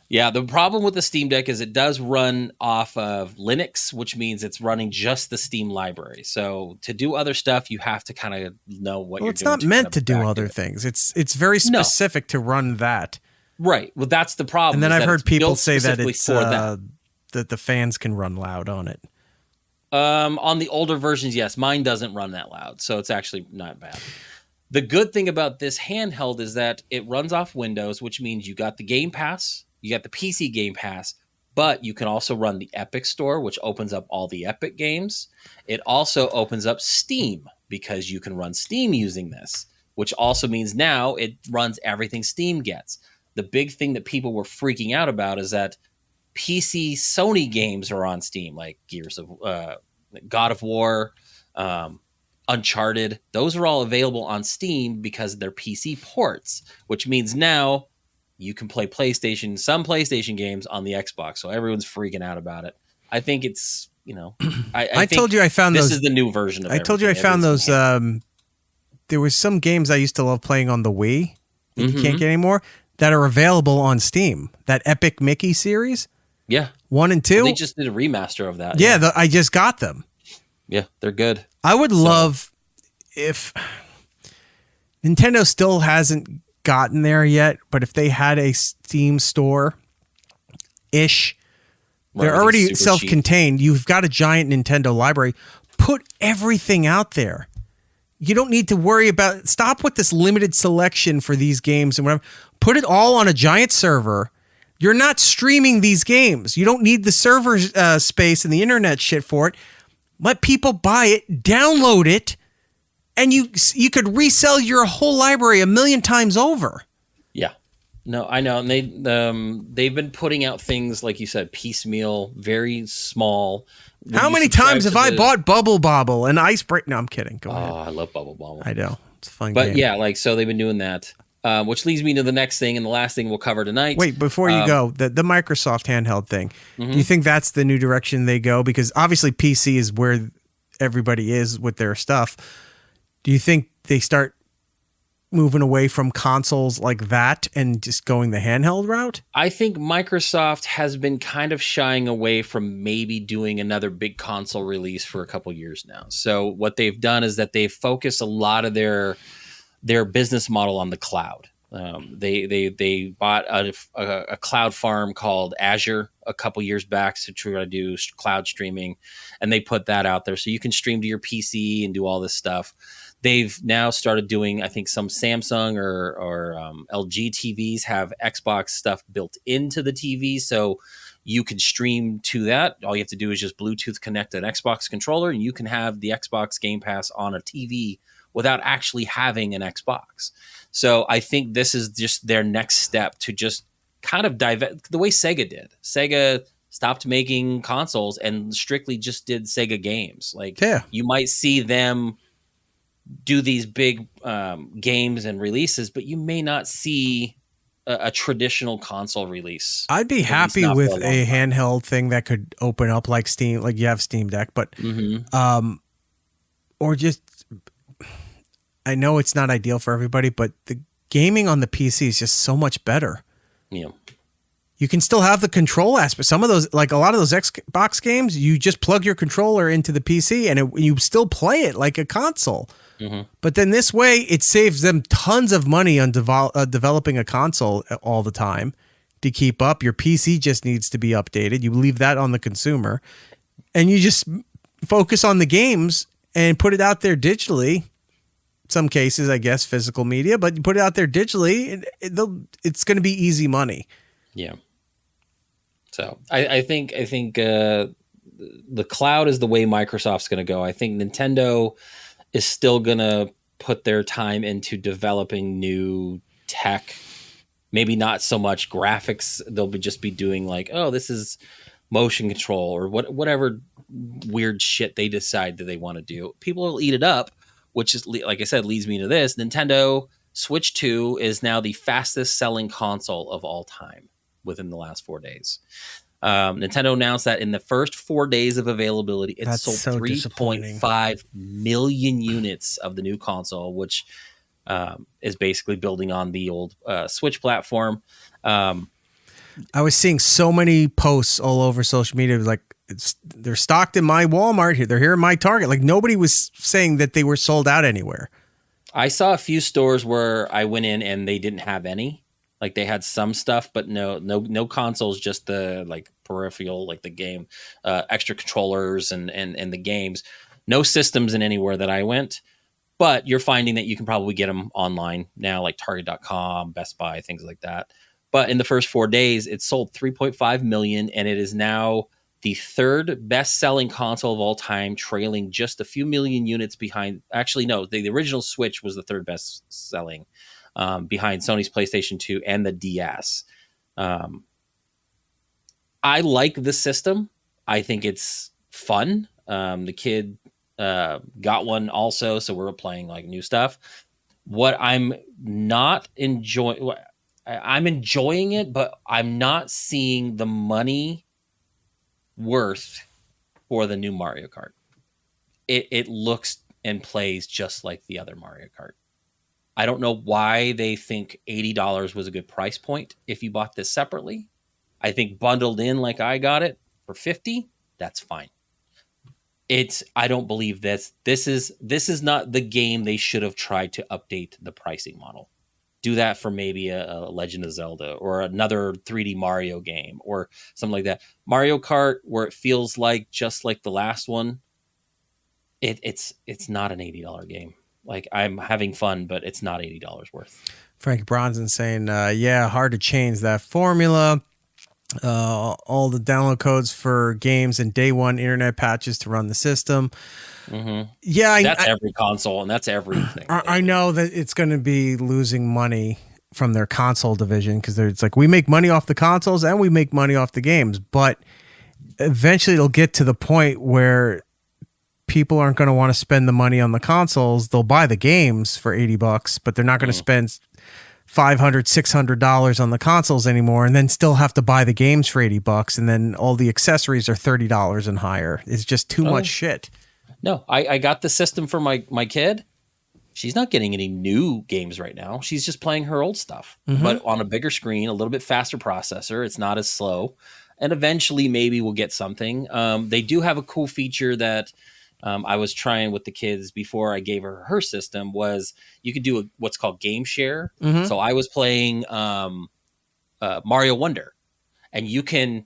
Yeah, the problem with the Steam Deck is it does run off of Linux, which means it's running just the Steam library. So to do other stuff, you have to kind of know what you're doing. It's not meant to do other things. It's very specific to run that. Right. Well, that's the problem. And then I've heard people say that it's that the fans can run loud on it. On the older versions, yes. Mine doesn't run that loud, so it's actually not bad. The good thing about this handheld is that it runs off Windows, which means you got the Game Pass, you got the PC Game Pass, but you can also run the Epic Store, which opens up all the Epic games. It also opens up Steam because you can run Steam using this, which also means now it runs everything Steam gets. the big thing that people were freaking out about is that PC Sony games are on Steam, like God of War, Uncharted. Those are all available on Steam because they're PC ports, which means now you can play some PlayStation games on the Xbox. So everyone's freaking out about it. I think it's, I told you I found this those. Is the new version of I told you I found those. There was some games I used to love playing on the Wii that you can't get anymore that are available on Steam. That Epic Mickey series. Yeah. 1 and 2. Well, they just did a remaster of that. Yeah, I just got them. Yeah, they're good. I would love if Nintendo still hasn't gotten there yet, but if they had a Steam store-ish, they're already self-contained. You've got a giant Nintendo library. Put everything out there. You don't need to worry about... Stop with this limited selection for these games and whatever. Put it all on a giant server. You're not streaming these games. You don't need the server space and the internet shit for it. Let people buy it, download it, and you could resell your whole library 1,000,000 times over. Yeah. No, I know. And they've been putting out things, like you said, piecemeal, very small. How many times have I bought Bubble Bobble and Ice Break? No, I'm kidding. Go ahead. Oh, I love Bubble Bobble. I know. It's a fun game. But yeah, so they've been doing that. Which leads me to the next thing and the last thing we'll cover tonight. Wait, before you go, the Microsoft handheld thing, do you think that's the new direction they go? Because obviously PC is where everybody is with their stuff. Do you think they start moving away from consoles like that and just going the handheld route? I think Microsoft has been kind of shying away from maybe doing another big console release for a couple years now. So what they've done is that they've focused a lot of their business model on the cloud. They bought a cloud farm called Azure a couple years back to try to do cloud streaming, and they put that out there so you can stream to your PC and do all this stuff. They've now started doing, I think, some Samsung or LG TVs have Xbox stuff built into the TV, so you can stream to that. All you have to do is just Bluetooth connect an Xbox controller, and you can have the Xbox Game Pass on a TV without actually having an Xbox. So I think this is just their next step to just kind of divert the way Sega did. Sega stopped making consoles and strictly just did Sega games. You might see them do these big games and releases, but you may not see a traditional console release. I'd be happy with a handheld thing that could open up like Steam, like you have Steam Deck, but or just... I know it's not ideal for everybody, but the gaming on the PC is just so much better. Yeah. You can still have the control aspect. Some of those, like a lot of those Xbox games, you just plug your controller into the PC and you still play it like a console. But then this way, it saves them tons of money on developing a console all the time to keep up. Your PC just needs to be updated. You leave that on the consumer, and you just focus on the games and put it out there digitally. Some cases, I guess, physical media, but you put it out there digitally, it's going to be easy money. Yeah. So I think the cloud is the way Microsoft's going to go. I think Nintendo is still going to put their time into developing new tech. Maybe not so much graphics. They'll just be doing like, oh, this is motion control or whatever weird shit they decide that they want to do. People will eat it up. Which is, like I said, leads me to this. Nintendo Switch 2 is now the fastest selling console of all time within the last 4 days. Nintendo announced that in the first 4 days of availability, it sold 3.5 million units of the new console, which is basically building on the old Switch platform. I was seeing so many posts all over social media like, they're stocked in my Walmart. They're here in my Target. Like nobody was saying that they were sold out anywhere. I saw a few stores where I went in and they didn't have any. Like they had some stuff, but no consoles. Just the like peripheral, like the game, extra controllers and the games. No systems in anywhere that I went. But you're finding that you can probably get them online now, like Target.com, Best Buy, things like that. But in the first 4 days, it sold 3.5 million, and it is now the third best-selling console of all time, trailing just a few million units behind. Actually, no, the original Switch was the third best-selling. behind Sony's PlayStation 2 and the DS. I like the system. I think it's fun. The kid got one also, so we're playing like new stuff. What I'm not enjoying, I'm enjoying it, but I'm not seeing the money worth for the new Mario Kart. It looks and plays just like the other Mario Kart. I don't know why they think $80 was a good price point if you bought this separately. I think bundled in like I got it for $50, that's fine. I don't believe this is not the game they should have tried to update the pricing model. Do that for maybe a Legend of Zelda or another 3D Mario game or something like that. Mario Kart, where it feels like just like the last one, it's not an $80 game. Like, I'm having fun, but it's not $80 worth. Frank Bronson saying, yeah, hard to change that formula. All the download codes for games and day one internet patches to run the system. Mm-hmm. Yeah, that's every console and that's everything. I know that it's going to be losing money from their console division because it's like, we make money off the consoles and we make money off the games, but eventually it'll get to the point where people aren't going to want to spend the money on the consoles. They'll buy the games for $80, but they're not going to spend $500, $600 on the consoles anymore, and then still have to buy the games for $80, and then all the accessories are $30 and higher. It's just too much shit. No, I got the system for my kid. She's not getting any new games right now. She's just playing her old stuff, but on a bigger screen, a little bit faster processor. It's not as slow, and eventually maybe we'll get something. They do have a cool feature that I was trying with the kids before I gave her system, was you could do what's called game share. So I was playing Mario Wonder, and you can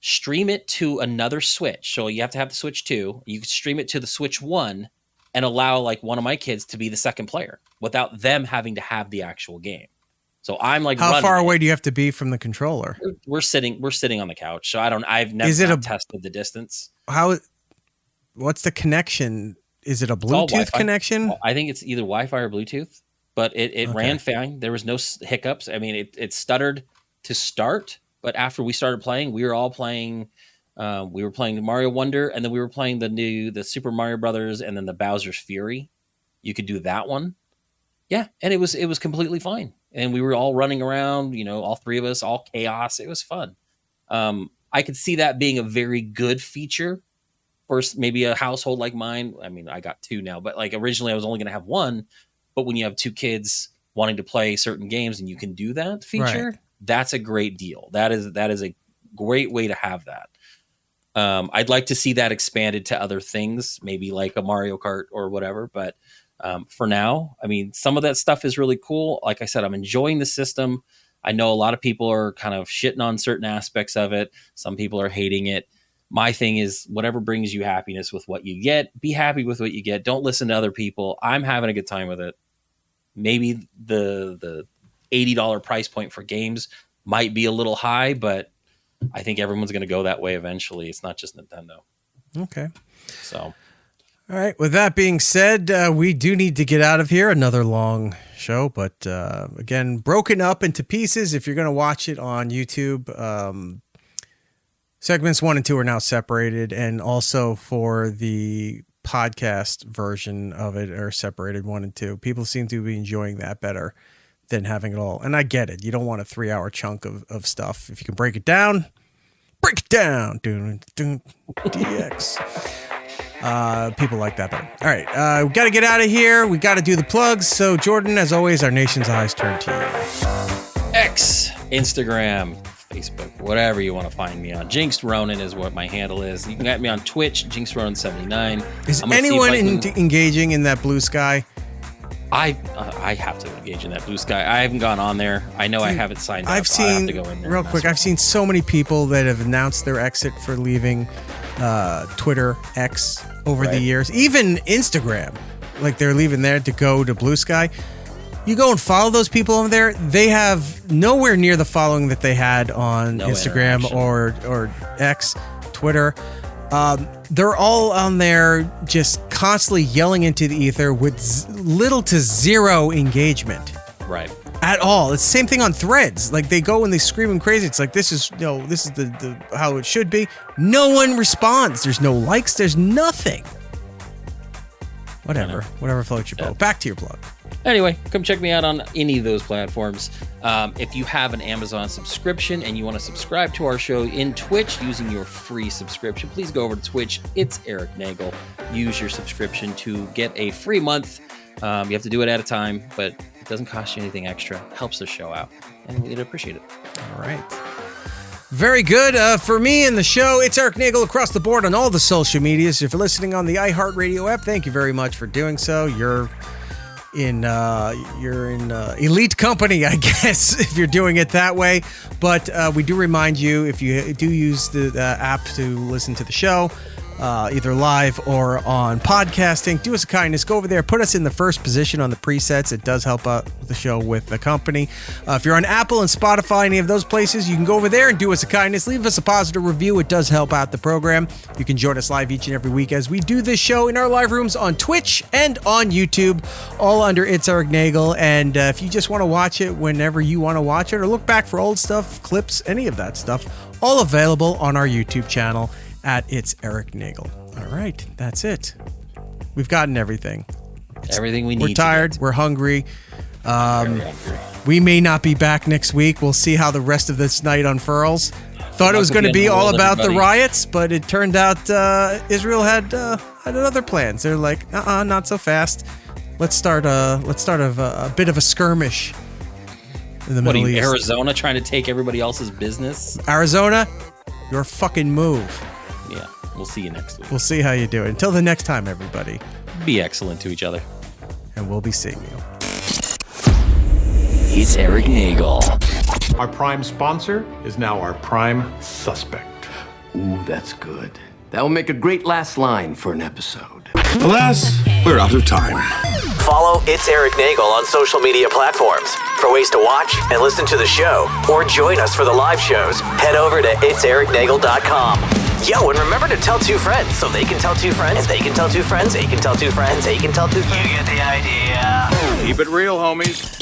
stream it to another Switch. So you have to have the Switch 2. You can stream it to the Switch 1 and allow like one of my kids to be the second player without them having to have the actual game. So I'm like, how far away do you have to be from the controller? We're sitting on the couch. So I've never tested the distance. What's the connection? Is it a Bluetooth connection? I think it's either Wi-Fi or Bluetooth, but it ran fine. There was no hiccups. I mean, it stuttered to start, but after we started playing, we were all playing. We were playing Mario Wonder, and then we were playing the Super Mario Brothers, and then the Bowser's Fury. You could do that one. Yeah, and it was completely fine. And we were all running around, all three of us, all chaos. It was fun. I could see that being a very good feature for maybe a household like mine. I mean, I got two now, but like originally I was only going to have one. But when you have two kids wanting to play certain games and you can do that feature, that's a great deal. That is a great way to have that. I'd like to see that expanded to other things, maybe like a Mario Kart or whatever. But for now, I mean, some of that stuff is really cool. Like I said, I'm enjoying the system. I know a lot of people are kind of shitting on certain aspects of it. Some people are hating it. My thing is, whatever brings you happiness with what you get, be happy with what you get. Don't listen to other people. I'm having a good time with it. Maybe the $80 price point for games might be a little high, but I think everyone's going to go that way eventually. It's not just Nintendo. Okay. So, all right. With that being said, we do need to get out of here. Another long show, but again, broken up into pieces. If you're going to watch it on YouTube, segments 1 and 2 are now separated, and also for the podcast version of it are separated 1 and 2. People seem to be enjoying that better than having it all. And I get it. You don't want a 3-hour chunk of stuff. If you can break it down. DX. People like that better. All right. We got to get out of here. We got to do the plugs. So Jordan, as always, our nation's eyes turn to you. X, Instagram, Facebook, whatever you want to find me on. Jinxed Ronan is what my handle is. You can get me on Twitch, Jinxed Ronan 79. Is anyone engaging in that blue sky? I have to engage in that blue sky. I haven't gone on there. I know I haven't signed up. I've seen, to go in there real quick, I've seen so many people that have announced their exit for leaving Twitter, X over the years. Even Instagram. Like they're leaving there to go to blue sky. You go and follow those people over there, they have nowhere near the following that they had on Instagram or X, Twitter. They're all on there just constantly yelling into the ether with little to zero engagement. Right. At all. It's the same thing on Threads. Like they go and they scream and crazy. It's like this is the how it should be. No one responds. There's no likes. There's nothing. Whatever floats your boat. Back to your plug. Anyway, come check me out on any of those platforms. If you have an Amazon subscription and you want to subscribe to our show in Twitch using your free subscription, please go over to Twitch. It's Eric Nagel. Use your subscription to get a free month. You have to do it at a time, but it doesn't cost you anything extra. It helps the show out, and we'd appreciate it. All right. Very good. For me and the show, it's Eric Nagel across the board on all the social medias. If you're listening on the iHeartRadio app, thank you very much for doing so. You're in elite company, I guess, if you're doing it that way. But we do remind you, if you do use the app to listen to the show, either live or on podcasting, do us a kindness, go over there, put us in the first position on the presets. It does help out the show with the company. If you're on Apple and Spotify, any of those places, you can go over there and do us a kindness, leave us a positive review. It does help out the program. You can join us live each and every week as we do this show in our live rooms on Twitch and on YouTube, all under It's Eric Nagel. And if you just want to watch it whenever you want to watch it, or look back for old stuff, clips, any of that stuff, all available on our YouTube channel at It's Eric Nagel. All right, that's it. We've gotten everything. Everything we need. We're tired. We're hungry. We may not be back next week. We'll see how the rest of this night unfurls. Thought it was going to be all about the riots, but it turned out Israel had other plans. They're like, not so fast. Let's start a bit of a skirmish in the Middle East. Arizona trying to take everybody else's business? Arizona, your fucking move. Yeah, we'll see you next week. We'll see how you do it. Until the next time, everybody. Be excellent to each other. And we'll be seeing you. It's Eric Nagel. Our prime sponsor is now our prime suspect. Ooh, that's good. That will make a great last line for an episode. Alas, we're out of time. Follow It's Eric Nagel on social media platforms. For ways to watch and listen to the show, or join us for the live shows, head over to itsericnagel.com. Yo, and remember to tell two friends so they can tell two friends, and they can tell two friends, they can tell two friends, they can tell two friends. You get the idea. Keep it real, homies.